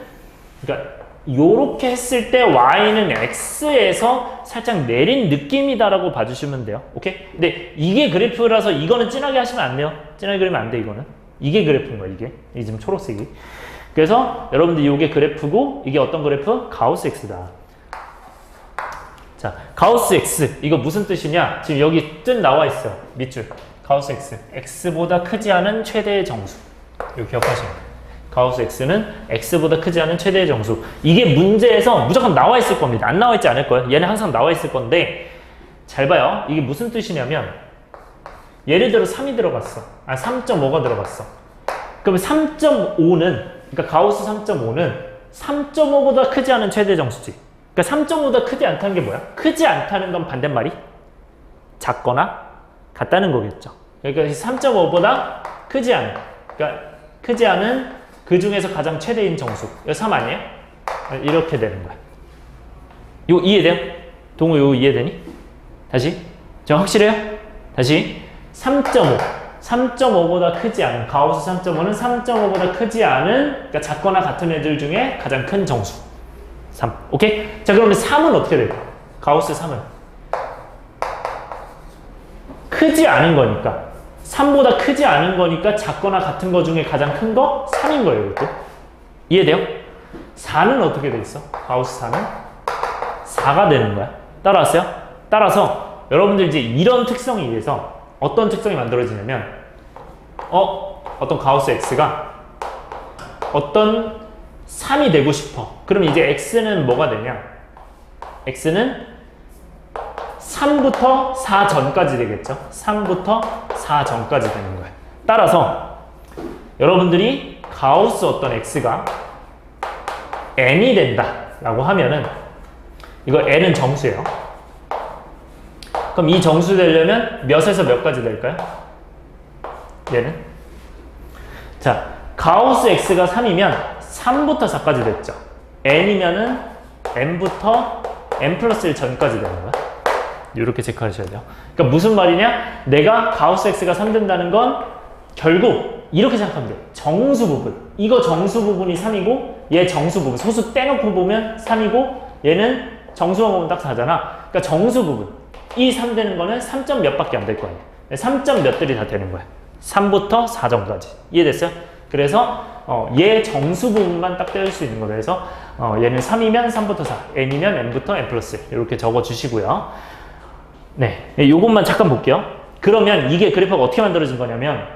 그러니까 요렇게 했을 때 y는 x에서 살짝 내린 느낌이다라고 봐주시면 돼요. 오케이? 근데 이게 그래프라서 이거는 진하게 하시면 안 돼요. 진하게 그리면 안 돼. 이거는 이게 그래프인 거야. 이게 지금 초록색이. 그래서 여러분들 이게 그래프고 이게 어떤 그래프? 가우스 x다. 자, 가우스 x 이거 무슨 뜻이냐? 지금 여기 뜻 나와 있어요. 밑줄. 가우스 x, x보다 크지 않은 최대의 정수. 이거 기억하시면 돼요. 가우스 x는 x보다 크지 않은 최대의 정수. 이게 문제에서 무조건 나와 있을 겁니다. 안 나와 있지 않을 거예요. 얘는 항상 나와 있을 건데 잘 봐요. 이게 무슨 뜻이냐면 예를 들어 3이 들어갔어. 아, 3.5가 들어갔어. 그러면 3.5는 그러니까 가우스 3.5는 3.5보다 크지 않은 최대 정수지. 그러니까 3.5보다 크지 않다는 게 뭐야? 크지 않다는 건 반대말이 작거나 같다는 거겠죠. 그러니까 3.5보다 크지 않은, 그러니까 크지 않은 그 중에서 가장 최대인 정수. 이거 3 아니에요? 이렇게 되는 거야. 이거 이해돼요? 동호 이거 이해되니? 다시. 저 확실해요? 다시. 3.5. 3.5보다 크지 않은, 가우스 3.5는 3.5보다 크지 않은, 그러니까 작거나 같은 애들 중에 가장 큰 정수. 3. 오케이? 자, 그러면 3은 어떻게 될까? 가우스 3은. 크지 않은 거니까. 3보다 크지 않은 거니까 작거나 같은 거 중에 가장 큰 거 3인 거예요, 이것도. 이해돼요? 4는 어떻게 돼 있어? 가우스 4는 4가 되는 거야. 따라왔어요? 따라서 여러분들 이제 이런 특성에 의해서 어떤 특성이 만들어지냐면 어떤 가우스 x가 어떤 3이 되고 싶어. 그럼 이제 x는 뭐가 되냐? x는 3부터 4 전까지 되겠죠. 3부터 4 전까지 되는 거예요. 따라서 여러분들이 가우스 어떤 x가 n이 된다 라고 하면은 이거 n은 정수예요. 그럼 이 정수 되려면 몇에서 몇까지 될까요? 얘는? 자, 가우스 x가 3이면 3부터 4까지 됐죠. n이면은 n부터 n 플러스 1 전까지 되는 거야. 이렇게 체크하셔야 돼요. 그러니까 무슨 말이냐? 내가 가우스 x가 3 된다는 건 결국 이렇게 생각하면 돼요. 정수 부분. 이거 정수 부분이 3이고 얘 정수 부분. 소수 떼놓고 보면 3이고 얘는 정수만 보면 딱 4잖아. 그러니까 정수 부분. 이 3 되는 거는 3점 몇 밖에 안 될 거 아니야. 3점 몇들이 다 되는 거야. 3부터 4 전까지. 이해됐어요? 그래서 얘 정수 부분만 딱 떼줄 수 있는 거로 해서 얘는 3이면 3부터 4, n이면 n부터 n 플러스 1 이렇게 적어 주시고요. 네, 요것만 잠깐 볼게요. 그러면 이게 그래프가 어떻게 만들어진 거냐면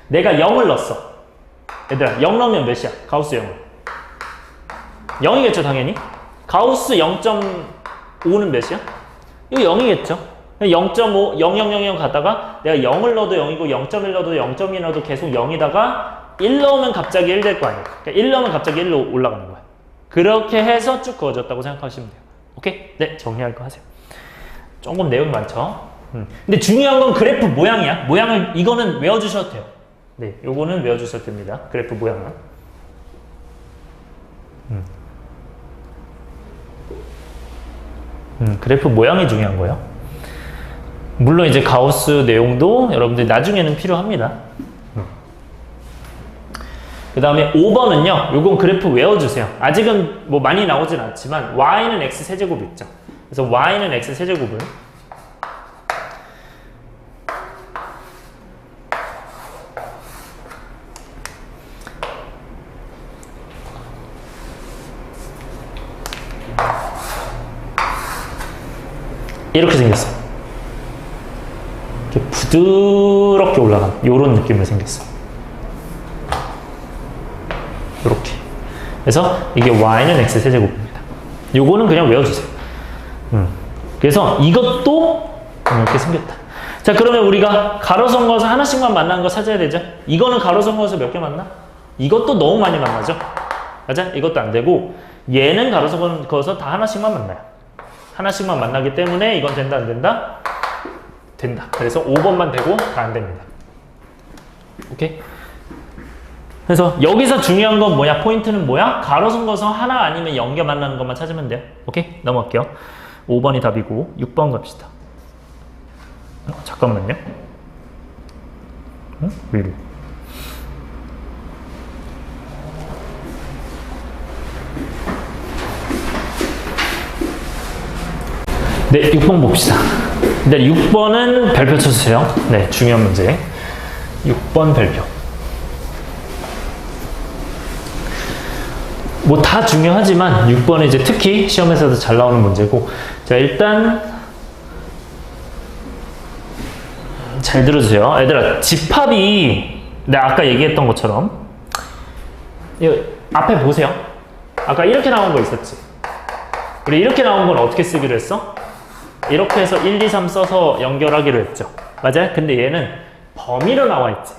내가 0을 넣었어. 얘들아, 0 넣으면 몇이야? 가우스 0은 0이겠죠 당연히. 가우스 0.5는 몇이야? 이거 0이겠죠. 0.5, 0,0,0,0 가다가 내가 0을 넣어도 0이고 0.1 넣어도 0.2 넣어도 계속 0이다가 1 넣으면 갑자기 1 될 거 아니에요. 그러니까 1 넣으면 갑자기 1로 올라가는 거야. 그렇게 해서 쭉 그어졌다고 생각하시면 돼요. 오케이? 네, 정리할 거 하세요. 조금 내용이 많죠? 근데 중요한 건 그래프 모양이야. 모양을 이거는 외워주셔도 돼요. 네, 요거는 외워주셔도 됩니다. 그래프 모양은. 그래프 모양이 중요한 거예요. 물론 이제 가우스 내용도 여러분들 나중에는 필요합니다. 그 다음에 5번은요, 요건 그래프 외워주세요. 아직은 뭐 많이 나오진 않지만 y는 x 세제곱 있죠. 그래서 y는 x 세제곱은 이렇게 생겼어. 이렇게 부드럽게 올라간 요런 느낌으로 생겼어. 이렇게. 그래서 이게 y는 x 세제곱입니다. 요거는 그냥 외워주세요. 그래서 이것도 이렇게 생겼다. 자, 그러면 우리가 가로선 그어서 하나씩만 만나는 거 찾아야 되죠. 이거는 가로선 그어서 몇 개 만나? 이것도 너무 많이 만나죠. 맞아? 이것도 안 되고 얘는 가로선 그어서 다 하나씩만 만나요. 하나씩만 만나기 때문에 이건 된다 안 된다? 된다. 그래서 5번만 되고 다 안 됩니다. 오케이? 그래서 여기서 중요한 건 뭐냐? 포인트는 뭐야? 가로선 그어서 하나 아니면 0개 만나는 것만 찾으면 돼요. 오케이? 넘어갈게요. 5번이 답이고 6번 갑시다. 잠깐만요. 왜 이래? 네, 6번 봅시다. 일단 6번은 별표 쳐주세요. 네, 중요한 문제. 6번 별표. 뭐 다 중요하지만 6번은 이제 특히 시험에서도 잘 나오는 문제고. 자, 일단 잘 들어주세요. 얘들아, 집합이 내가 아까 얘기했던 것처럼 이거 앞에 보세요. 아까 이렇게 나온 거 있었지? 우리 이렇게 나온 건 어떻게 쓰기로 했어? 이렇게 해서 1, 2, 3 써서 연결하기로 했죠. 맞아요? 근데 얘는 범위로 나와 있지.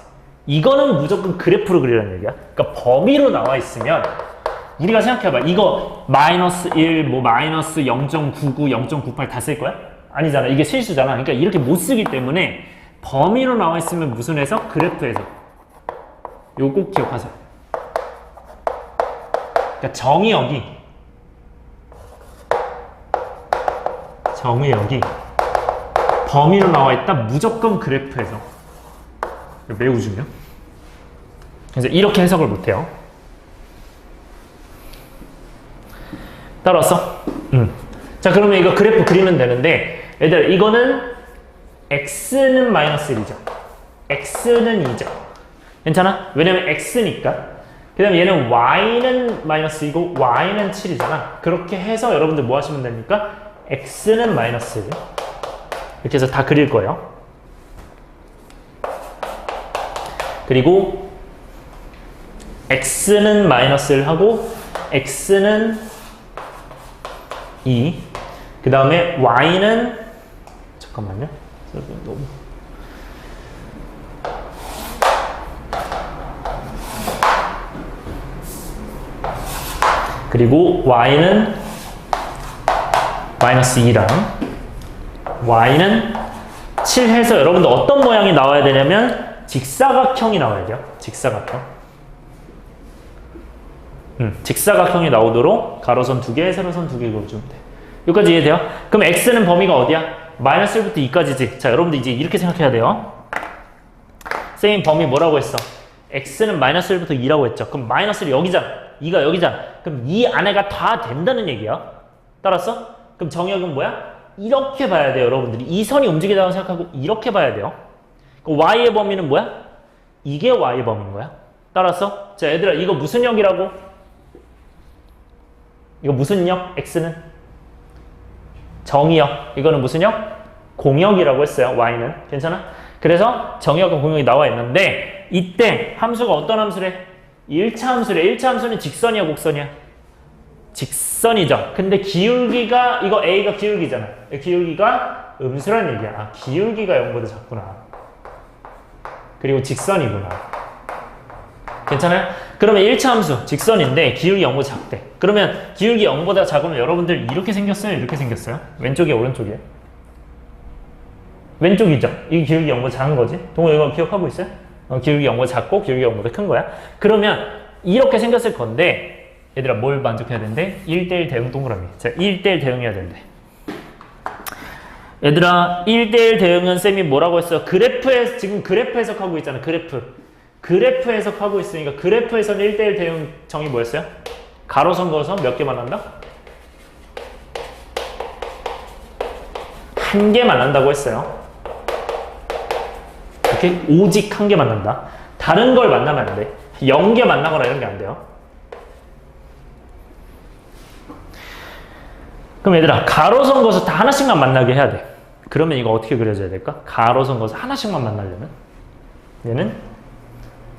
이거는 무조건 그래프로 그리라는 얘기야. 그러니까 범위로 나와 있으면 우리가 생각해봐. 이거 마이너스 1, 뭐 마이너스 0.99, 0.98 다 쓸 거야? 아니잖아. 이게 실수잖아. 그러니까 이렇게 못 쓰기 때문에 범위로 나와 있으면 무슨 해석? 그래프 해석. 이거 꼭 기억하세요. 그러니까 정의역이 범위로 나와 있다. 무조건 그래프 해석. 매우 중요. 그래서 이렇게 해석을 못해요. 따라왔어? 자, 그러면 이거 그래프 그리면 되는데, 얘들아, 이거는 x는 마이너스 1이죠. x는 2죠. 괜찮아? 왜냐면 x니까. 그 다음에 얘는 y는 마이너스 2고 y는 7이잖아. 그렇게 해서 여러분들 뭐 하시면 됩니까? x는 마이너스 1. 이렇게 해서 다 그릴 거예요. 그리고 x는 마이너스 1 하고 x는 2. 그 다음에 y는 잠깐만요. 너무 그리고 y는 마이너스 2랑 y는 7 해서 여러분들 어떤 모양이 나와야 되냐면 직사각형이 나와야 돼요. 직사각형이 나오도록 가로선 2개, 세로선 2개 그어주면 돼. 여기까지 이해돼요? 그럼 x는 범위가 어디야? 마이너스 1부터 2까지지. 자, 여러분들 이제 이렇게 생각해야 돼요. 쌤이 범위 뭐라고 했어? x는 마이너스 1부터 2라고 했죠. 그럼 마이너스 1이 여기잖아. 2가 여기잖아. 그럼 이 안에가 다 된다는 얘기야. 따랐어? 그럼 정의역은 뭐야? 이렇게 봐야 돼요, 여러분들이. 이 선이 움직이다고 생각하고 이렇게 봐야 돼요. 그럼 y의 범위는 뭐야? 이게 y의 범위인 거야. 따랐어? 자, 얘들아, 이거 무슨 역이라고? 이거 무슨 역? x는? 정의역. 이거는 무슨 역? 공역이라고 했어요, y는. 괜찮아? 그래서 정의역과 공역이 나와 있는데 이때 함수가 어떤 함수래? 1차 함수래. 1차 함수는 직선이야, 곡선이야? 직선이죠. 근데 기울기가, 이거 a가 기울기잖아. 기울기가 음수란 얘기야. 아, 기울기가 0보다 작구나. 그리고 직선이구나. 괜찮아요? 그러면 1차 함수 직선인데 기울기 0보다 작대. 그러면 기울기 0보다 작으면 여러분들 이렇게 생겼어요? 이렇게 생겼어요? 왼쪽이야, 오른쪽이야? 왼쪽이죠. 이게 기울기 0보다 작은 거지. 동호 이거 기억하고 있어요? 기울기 0보다 작고 기울기 0보다 큰 거야. 그러면 이렇게 생겼을 건데 얘들아, 뭘 만족해야 되는데? 1대1 대응 동그라미. 자, 1대1 대응해야 되는데. 얘들아, 1대1 대응은 쌤이 뭐라고 했어요? 그래프에, 지금 그래프 해석하고 있잖아. 그래프 해석하고 있으니까 그래프에서는 1대1 대응 정의 뭐였어요? 가로선 그어서 몇 개 만난다? 한 개 만난다고 했어요. 이렇게 오직 한 개 만난다. 다른 걸 만나면 안 돼. 0개 만나거나 이런 게 안 돼요. 그럼 얘들아, 가로선 그어서 다 하나씩만 만나게 해야 돼. 그러면 이거 어떻게 그려줘야 될까? 가로선 그어서 하나씩만 만나려면 얘는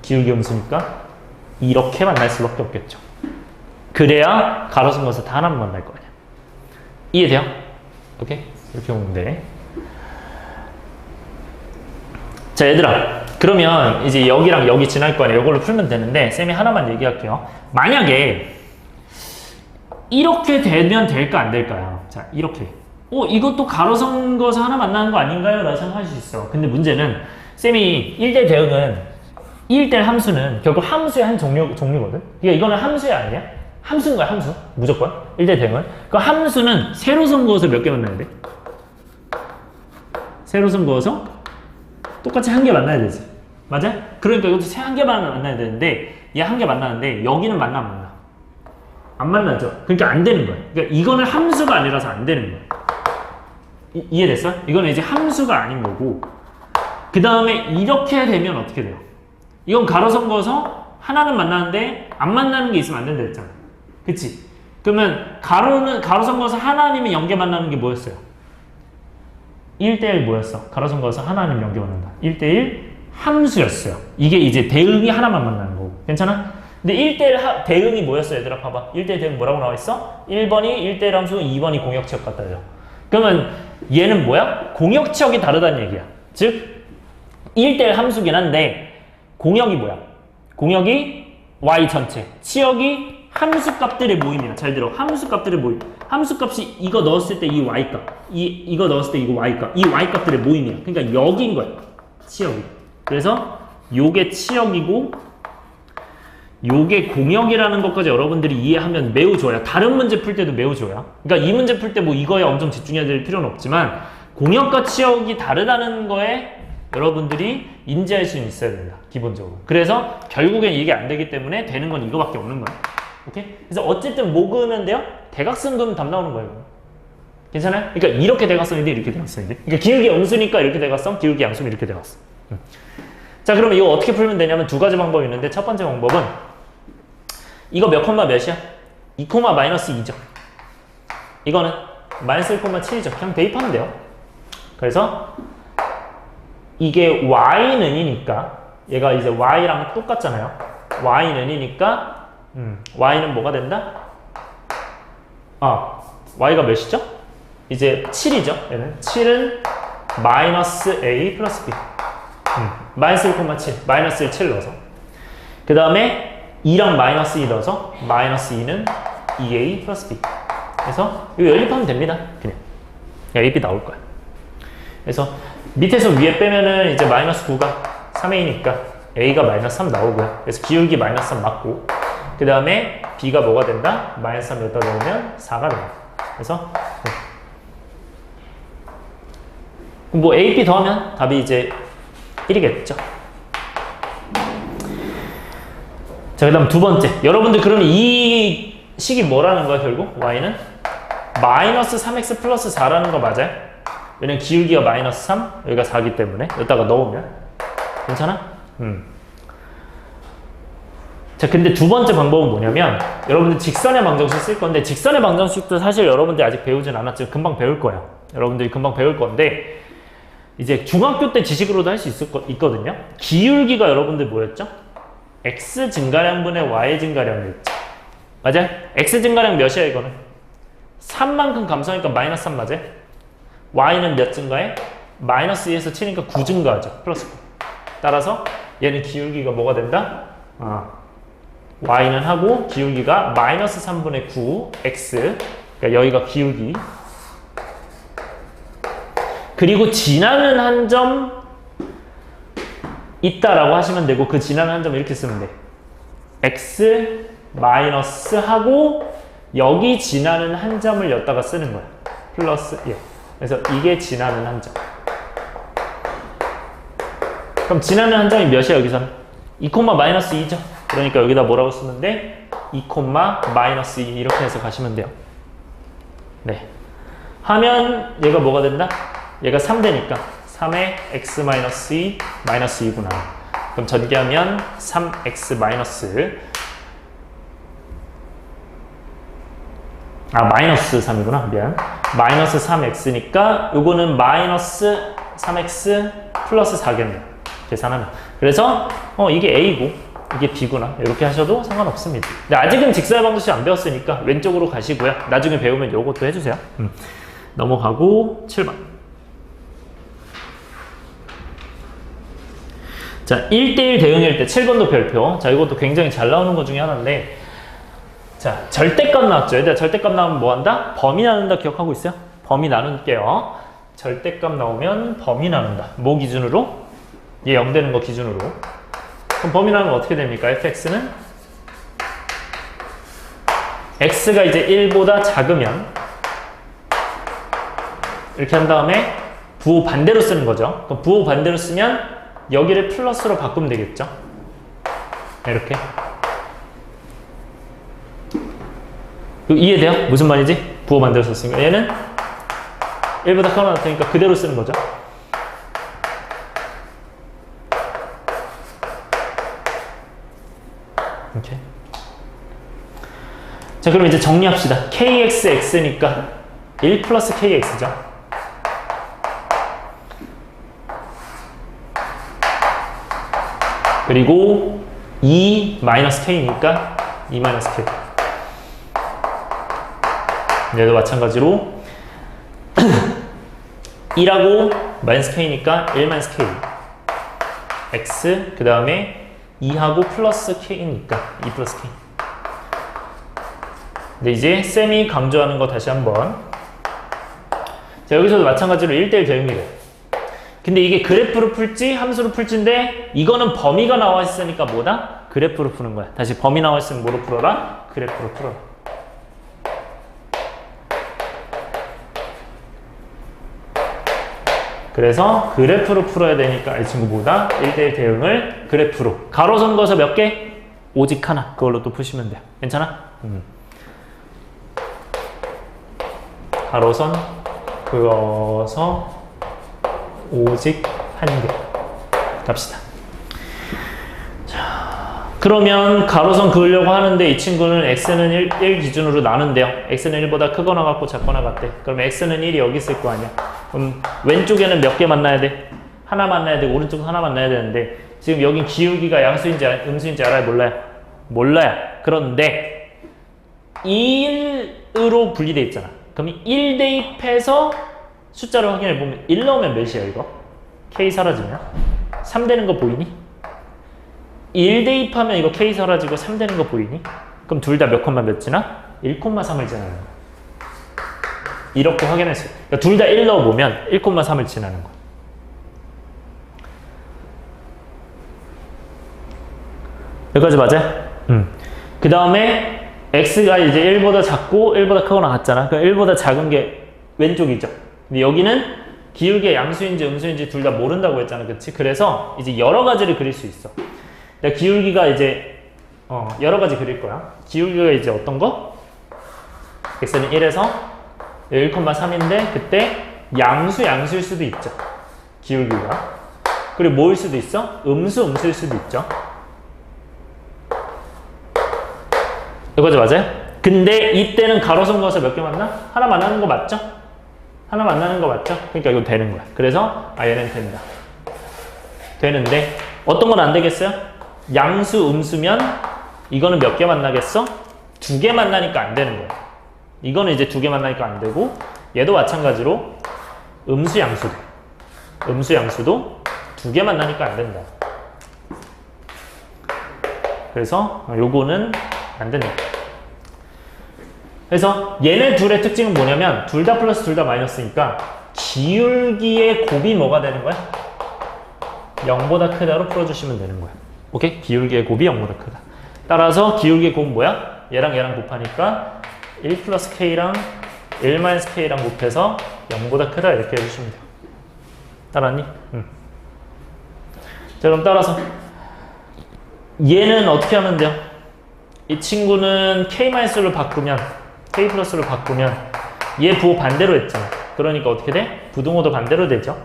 기울기 음수니까 이렇게 만날 수밖에 없겠죠. 그래야 가로선 그어서 다 하나만 만날 거 아니야. 이해돼요? 오케이? 이렇게 보면 돼. 자, 얘들아, 그러면 이제 여기랑 여기 지날 거 아니야. 이걸로 풀면 되는데 쌤이 하나만 얘기할게요. 만약에 이렇게 되면 될까 안 될까요? 자, 이렇게. 이것도 가로선 그어서 하나 만나는 거 아닌가요? 라고 생각할 수 있어. 근데 문제는 쌤이 1대 대응은 1대 함수는 결국 함수의 한 종류거든. 그러니까 이거는 함수야 아니야? 함수인 거야, 함수. 무조건. 1대 대응은. 그 함수는 세로선 그어서 몇 개 만나야 돼? 세로선 그어서 똑같이 한 개 만나야 되지. 맞아? 그러니까 이것도 한 개만 만나야 되는데 얘 한 개 만나는데 여기는 만나 안 만나? 안 만나죠. 그러니까 안 되는 거야. 그러니까 이거는 함수가 아니라서 안 되는 거야. 이해됐어? 이거는 이제 함수가 아닌 거고 그 다음에 이렇게 되면 어떻게 돼요? 이건 가로선 그어서 하나는 만나는데 안 만나는 게 있으면 안 된다 했잖아. 그치? 그러면 가로선 그어서 하나 아니면 0개 만나는 게 뭐였어요? 1대1 뭐였어? 가로선 그어서 하나 아니면 0개 만난다. 1대1 함수였어요. 이게 이제 대응이 하나만 만나는 거고. 괜찮아? 근데 1대1 대응이 뭐였어, 얘들아? 봐봐. 1대1 대응 뭐라고 나와 있어? 1번이 1대1 함수, 2번이 공역치역 같다. 그러면 얘는 뭐야? 공역치역이 다르다는 얘기야. 즉 1대1 함수긴 한데 공역이 뭐야? 공역이 y 전체, 치역이 함수 값들의 모임이야. 잘 들어. 함수 값들의 모임. 함수값이 이거 넣었을 때 이 y값, 이거 넣었을 때 이거 y값, 이 y값들의 모임이야. 그러니까 여기인 거야. 치역이. 그래서 요게 치역이고 요게 공역이라는 것까지 여러분들이 이해하면 매우 좋아요. 다른 문제 풀 때도 매우 좋아요. 그러니까 이 문제 풀 때 뭐 이거에 엄청 집중해야 될 필요는 없지만 공역과 치역이 다르다는 거에 여러분들이 인지할 수는 있어야 된다. 기본적으로. 그래서 결국엔 이게 안 되기 때문에 되는 건 이거밖에 없는 거야. 오케이? 그래서 어쨌든 뭐 그으면 돼요? 대각선 그으면 답 나오는 거예요. 괜찮아요? 그러니까 이렇게 대각선인데 이렇게 대각선인데. 그러니까 기울기 음수니까 이렇게 대각선, 기울기 양수면 이렇게 대각선. 자, 그러면 이거 어떻게 풀면 되냐면 두 가지 방법이 있는데 첫 번째 방법은 이거 몇 콤마 몇이야? 2 콤마 마이너스 2죠. 이거는 마이너스 1 콤마 7이죠. 그냥 대입하면 돼요. 그래서 이게 y는 이니까 얘가 이제 y랑 똑같잖아요. y는 이니까 y는 뭐가 된다? y가 몇이죠? 이제 7이죠. 얘는 7은 마이너스 a 플러스 b. 마이너스 1,7 마이너스 1, 7 넣어서 그 다음에 2랑 마이너스 2 넣어서 마이너스 2는 2a 플러스 b. 그래서 이거 연립하면 됩니다. 그냥 a,b 나올 거야. 그래서 밑에서 위에 빼면은 이제 마이너스 9가 3a니까 a가 마이너스 3 나오고요. 그래서 기울기 마이너스 3 맞고 그 다음에 b가 뭐가 된다? 마이너스 3 여기다 넣으면 4가 된다. 그래서 뭐 a, b 더하면 답이 이제 1이겠죠. 자, 그 다음 두 번째. 여러분들 그러면 이 식이 뭐라는 거야, 결국? y는? 마이너스 3x 플러스 4라는 거 맞아요? 왜냐면 기울기가 마이너스 3, 여기가 4기 때문에 여기다가 넣으면 괜찮아? 자, 근데 두 번째 방법은 뭐냐면 여러분들 직선의 방정식 쓸 건데 직선의 방정식도 사실 여러분들이 아직 배우진 않았지만 금방 배울 거야. 여러분들이 금방 배울 건데 이제 중학교 때 지식으로도 할 수 있거든요. 기울기가 여러분들 뭐였죠? x 증가량분의 y 증가량이었죠. 맞아요? x 증가량 몇이야 이거는? 3만큼 감소하니까 마이너스 3 맞아요? y는 몇 증가해? 마이너스 2에서 7이니까 9 증가하죠. 플러스 9. 따라서 얘는 기울기가 뭐가 된다? y는 하고 기울기가 마이너스 3분의 9 x. 그러니까 여기가 기울기. 그리고 지나는 한 점 있다라고 하시면 되고 그 지나는 한 점 이렇게 쓰면 돼. x 마이너스 하고 여기 지나는 한 점을 여기다가 쓰는 거야. 플러스 예. 그래서 이게 지나는 한 점. 그럼 지나는 한 점이 몇이야 여기서는? 2, 마이너스 2죠. 그러니까 여기다 뭐라고 쓰면 돼? 2, 마이너스 2 이렇게 해서 가시면 돼요. 네. 하면 얘가 뭐가 된다? 얘가 3 되니까 3에 x 마이너스 2 마이너스 2구나. 그럼 전개하면 3x 마이너스 마이너스 3이구나. 미안. 마이너스 3x니까 요거는 마이너스 3x 플러스 4겠네. 계산하면. 그래서 이게 a고 이게 b구나. 이렇게 하셔도 상관없습니다. 근데 아직은 직선의 방정식 안 배웠으니까 왼쪽으로 가시고요. 나중에 배우면 요것도 해주세요. 넘어가고 7번. 자, 1대1 대응일 때 7번도 별표. 자, 이것도 굉장히 잘 나오는 것 중에 하나인데 자, 절대값 나왔죠. 얘들아, 절대값 나오면 뭐 한다? 범위 나눈다 기억하고 있어요? 범위 나눌게요. 절대값 나오면 범위 나눈다. 뭐 기준으로? 얘 0 되는 거 기준으로. 그럼 범위 나누면 어떻게 됩니까? fx는 x가 이제 1보다 작으면 이렇게 한 다음에 부호 반대로 쓰는 거죠. 그럼 부호 반대로 쓰면 여기를 플러스로 바꾸면 되겠죠. 이렇게. 이해돼요? 무슨 말인지? 부호 반대로 썼으니까 얘는 1보다 커나 같으니까 그대로 쓰는 거죠. 이렇게. 자, 그럼 이제 정리합시다. kxx니까 1 플러스 kx죠. 그리고 2 마이너스 k니까 2 마이너스 k. 얘도 마찬가지로 1하고 마이너스 k니까 1 마이너스 k. x 그 다음에 2하고 플러스 k니까 2 플러스 k. 근데 이제 쌤이 강조하는 거 다시 한번. 자, 여기서도 마찬가지로 1대1 대응이 돼. 근데 이게 그래프로 풀지 함수로 풀지인데 이거는 범위가 나와 있으니까 뭐다? 그래프로 푸는 거야. 다시 범위 나와 있으면 뭐로 풀어라? 그래프로 풀어라. 그래서 그래프로 풀어야 되니까 이 친구보다 1대1 대응을 그래프로. 가로선 그어서 몇 개? 오직 하나. 그걸로 또 푸시면 돼요. 괜찮아? 가로선 그어서 오직 한 개. 갑시다. 자, 그러면 가로선 그으려고 하는데 이 친구는 x는 1 기준으로 나는데요. x는 1보다 크거나 같고 작거나 같대. 그럼 x는 1이 여기 있을 거 아니야. 그럼 왼쪽에는 몇 개 만나야 돼? 하나 만나야 되고 오른쪽은 하나 만나야 되는데 지금 여긴 기울기가 양수인지 음수인지 알아요? 몰라요? 몰라요. 그런데 1으로 분리돼 있잖아. 그럼 1 대입해서 숫자를 확인해 보면 1 넣으면 몇이야 이거? k 사라지면? 3 되는 거 보이니? 1 대입하면 이거 k 사라지고 3 되는 거 보이니? 그럼 둘 다 몇 콤마 몇 지나? 1,3을 지나는 거야. 이렇게 확인했어요. 그러니까 둘 다 1 넣어보면 1,3을 지나는 거야. 여기까지 맞아요? 그 다음에 x가 이제 1보다 작고 1보다 크거나 같잖아. 그럼 1보다 작은 게 왼쪽이죠. 근데 여기는 기울기가 양수인지 음수인지 둘 다 모른다고 했잖아. 그치? 그래서 이제 여러 가지를 그릴 수 있어. 기울기가 이제 여러 가지 그릴 거야. 기울기가 이제 어떤 거? x는 1에서 1,3인데 그때 양수일 수도 있죠. 기울기가. 그리고 뭐일 수도 있어? 음수일 수도 있죠. 이거지 맞아요? 근데 이때는 가로선 그어서 몇 개 만나? 하나 만나는 거 맞죠? 하나 만나는 거 맞죠? 그러니까 이거 되는 거야. 그래서 얘는 된다. 되는데 어떤 건 안 되겠어요? 양수, 음수면 이거는 몇 개 만나겠어? 2개 만나니까 안 되는 거야. 이거는 이제 2개 만나니까 안 되고 얘도 마찬가지로 음수, 양수도. 음수, 양수도 2개 만나니까 안 된다. 그래서 요거는 안 된다. 그래서 얘네 둘의 특징은 뭐냐면 둘 다 플러스 둘 다 마이너스니까 기울기의 곱이 뭐가 되는 거야? 0보다 크다로 풀어주시면 되는 거야. 오케이? 기울기의 곱이 0보다 크다. 따라서 기울기의 곱은 뭐야? 얘랑 얘랑 곱하니까 1 플러스 k랑 1 마이너스 k랑 곱해서 0보다 크다 이렇게 해주시면 돼요. 따라하니? 자, 그럼 따라서 얘는 어떻게 하면 돼요? 이 친구는 k-로 바꾸면 k 플러스로 바꾸면 얘 부호 반대로 했잖아. 그러니까 어떻게 돼? 부등호도 반대로 되죠.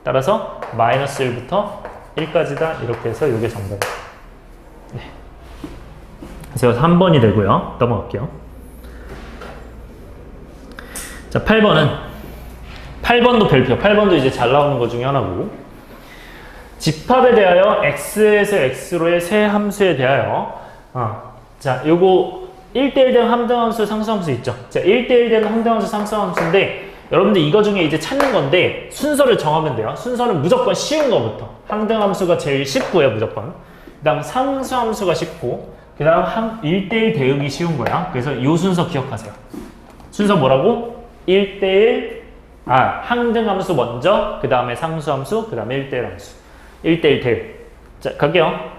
따라서 마이너스 1부터 1까지다 이렇게 해서 이게 정답이에요. 네. 그래서 3번이 되고요. 넘어갈게요. 자, 8번도 별표. 8번도 이제 잘 나오는 것 중에 하나고 집합에 대하여 x에서 x로의 세 함수에 대하여 자, 요거 1대1 된 함등함수, 상수함수 있죠? 자, 1대1 된 함등함수, 상수함수인데 여러분들 이거 중에 이제 찾는 건데 순서를 정하면 돼요. 순서는 무조건 쉬운 거부터. 함등함수가 제일 쉽고요, 무조건. 그 다음 상수함수가 쉽고 그 다음 1대1 대응이 쉬운 거야. 그래서 이 순서 기억하세요. 순서 뭐라고? 1대1 항등함수 먼저, 그 다음에 상수함수, 그 다음에 1대1 함수. 1대1 대응. 자, 갈게요.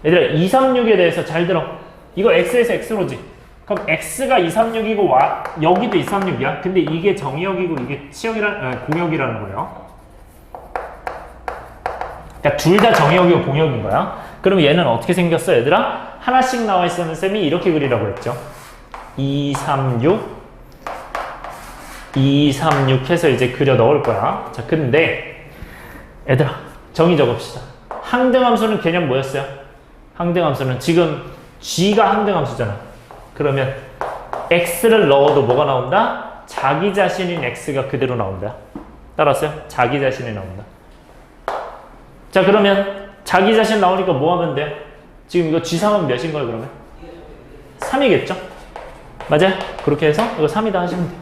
얘들아, 236에 대해서 잘 들어. 이거 x에서 x로지. 그럼 x가 236이고 여기도 236이야. 근데 이게 정의역이고 이게 공역이라는 거예요. 그러니까 둘 다 정의역이고 공역인 거야. 그럼 얘는 어떻게 생겼어, 얘들아? 하나씩 나와 있었는 쌤이 이렇게 그리라고 했죠. 236 해서 이제 그려 넣을 거야. 자, 근데 얘들아, 정의 적읍시다. 항등함수는 개념 뭐였어요? 항등함수는 지금 g가 항등함수잖아. 그러면 x를 넣어도 뭐가 나온다? 자기 자신인 x가 그대로 나온다. 따라왔어요? 자기 자신이 나온다. 자, 그러면 자기 자신 나오니까 뭐 하면 돼요? 지금 이거 g3은 몇인 거예요, 그러면? 3이겠죠? 맞아요? 그렇게 해서 이거 3이다 하시면 돼요.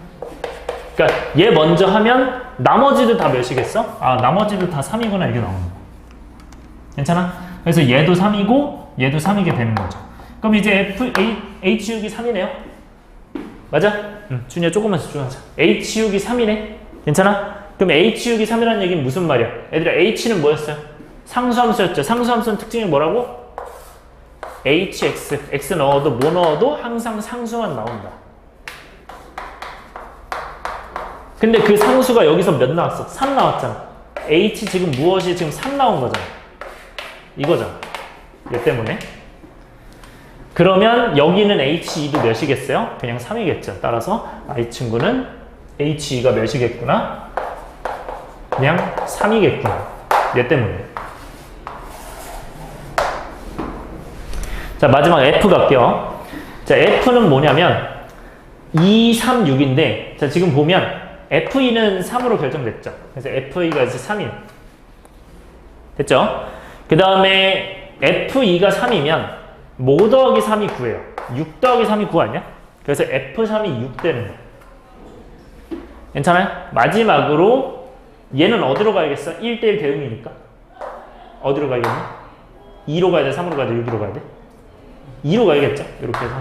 그러니까 얘 먼저 하면 나머지도 다 몇이겠어? 나머지도 다 3이구나 이게 나오는 거. 괜찮아? 그래서 얘도 3이고 얘도 3이게 되는 거죠. 그럼 이제 HU기 3이네요. 맞아? 준이야 조금만 집중하자. H육이 3이네? 괜찮아? 그럼 H육이 3이라는 얘기는 무슨 말이야? 얘들아 H는 뭐였어요? 상수함수였죠. 상수함수는 특징이 뭐라고? HX. X 넣어도 뭐 넣어도 항상 상수만 나온다. 근데 그 상수가 여기서 몇 나왔어? 3 나왔잖아. H 지금 무엇이 지금 3 나온 거잖아. 이거잖아. 얘 때문에. 그러면 여기는 H2도 몇이겠어요? 그냥 3이겠죠. 따라서 이 친구는 H2가 몇이겠구나? 그냥 3이겠구나. 얘 때문에. 자, 마지막 F 갈게요. 자, F는 뭐냐면 2, 3, 6인데 자, 지금 보면 F2는 3으로 결정됐죠. 그래서 F2가 이제 3이에요. 됐죠? 그 다음에 F2가 3이면 뭐 더하기 3이 9예요. 6 더하기 3이 9 아니야? 그래서 F3이 6 되는 거예요. 괜찮아요? 마지막으로 얘는 어디로 가야겠어? 1대1 대응이니까. 어디로 가야겠니? 2로 가야 돼? 3으로 가야 돼? 6으로 가야 돼? 2로 가야겠죠? 이렇게 해서.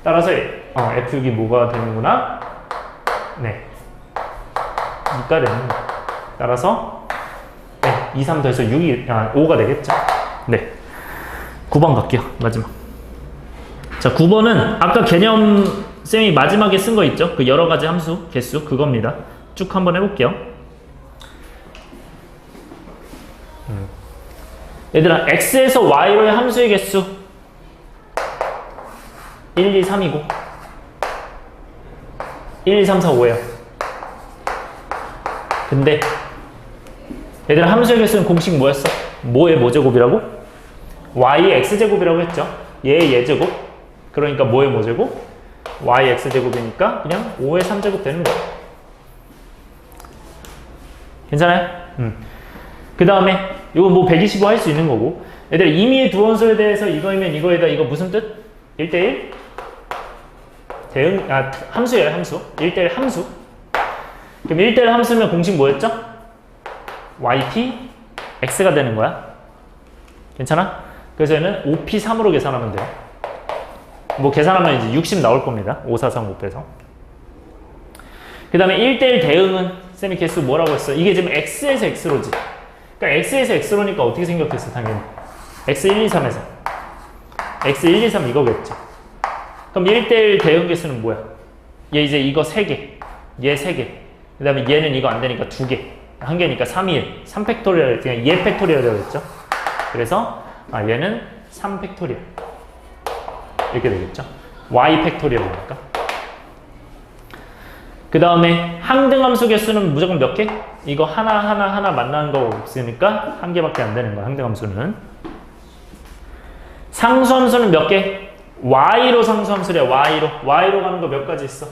따라서 F6이 뭐가 되는구나? 네. 2가 되는 거예요. 따라서 네, 2, 3 더해서 5가 되겠죠? 네. 9번 갈게요. 마지막. 자, 9번은 아까 개념 쌤이 마지막에 쓴 거 있죠? 그 여러 가지 함수, 개수, 그겁니다. 쭉 한번 해볼게요. 얘들아, x에서 y로의 함수의 개수 1, 2, 3이고 1, 2, 3, 4, 5예요. 근데 얘들아, 함수의 개수는 공식 뭐였어? 뭐의 뭐제곱이라고? y의 x제곱이라고 했죠. 얘의 얘제곱. 그러니까 뭐의 뭐제곱? y x제곱이니까 그냥 5의 3제곱 되는 거야. 괜찮아요? 그 다음에 이거 뭐 125 할 수 있는 거고. 얘들아, 임의의 두 원소에 대해서 이거이면 이거에다 이거 무슨 뜻? 1대1 대응, 함수예요. 함수. 1대1 함수. 그럼 1대1 함수면 공식 뭐였죠? yp x가 되는 거야. 괜찮아? 그래서 얘는 5p3으로 계산하면 돼요. 뭐 계산하면 이제 60 나올 겁니다. 5, 4, 3, 5 빼서. 그 다음에 1대1 대응은 쌤이 개수 뭐라고 했어? 이게 지금 x에서 x로지. 그러니까 x에서 x로니까 어떻게 생겼겠어? 당연히 x 1, 2, 3에서 x 1, 2, 3 이거겠죠. 그럼 1대1 대응 개수는 뭐야? 얘 이제 이거 3개, 얘 3개, 그 다음에 얘는 이거 안 되니까 2개, 1개니까 3일, 3팩토리얼, 그냥 얘 팩토리얼이라고 했죠. 그래서 얘는 3팩토리얼 이렇게 되겠죠. y 팩토리얼이니까. 그 다음에 항등함수 개수는 무조건 몇 개? 이거 하나 만나는 거 없으니까 한 개밖에 안 되는 거야. 항등함수는. 상수함수는 몇 개? y로 상수함수래. y로 가는 거 몇 가지 있어?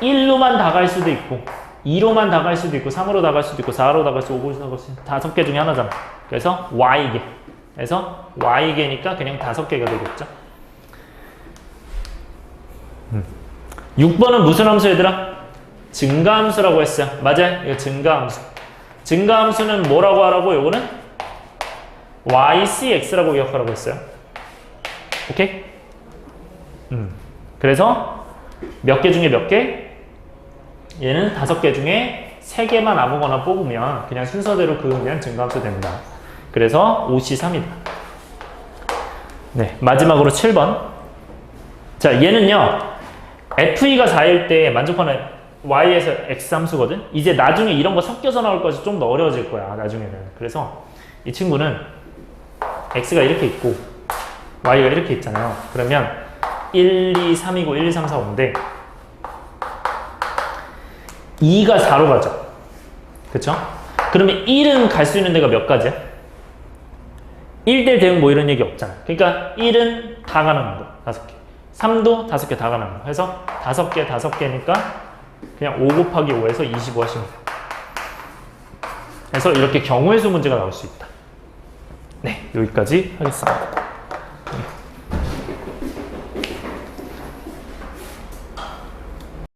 1로만 다 갈 수도 있고 2로만 다 갈 수도 있고 3으로 다 갈 수도 있고 4로 다 갈 수 있고 5로 다 갈 수 있고 5개 중에 하나잖아. 그래서 y개. 그래서 y개니까 그냥 5개가 되겠죠. 6번은 무슨 함수 얘들아? 증가함수라고 했어요. 맞아요. 이거 증가함수. 증가함수는 뭐라고 하라고? 요거는 ycx라고 기억하라고 했어요. 오케이? 그래서 몇 개 중에 몇 개? 얘는 5개 중에 3개만 아무거나 뽑으면 그냥 순서대로 그으면 증가함수 됩니다. 그래서 5C3이다. 네, 마지막으로 7번. 자, 얘는요. F2가 4일 때 만족하는 Y에서 X 함수거든? 이제 나중에 이런 거 섞여서 나올 거지 좀 더 어려워질 거야, 나중에는. 그래서 이 친구는 X가 이렇게 있고 Y가 이렇게 있잖아요. 그러면 1, 2, 3이고 1, 2, 3, 4, 5인데 2가 4로 가죠. 그쵸? 그러면 1은 갈 수 있는 데가 몇 가지야? 1대 대응 뭐 이런 얘기 없잖아. 그러니까 1은 다 가는 거, 5개. 3도 5개 다 가는 거. 그래서 5개니까 그냥 5 곱하기 5에서 25 하시면 돼요. 그래서 이렇게 경우의 수 문제가 나올 수 있다. 네, 여기까지 하겠습니다.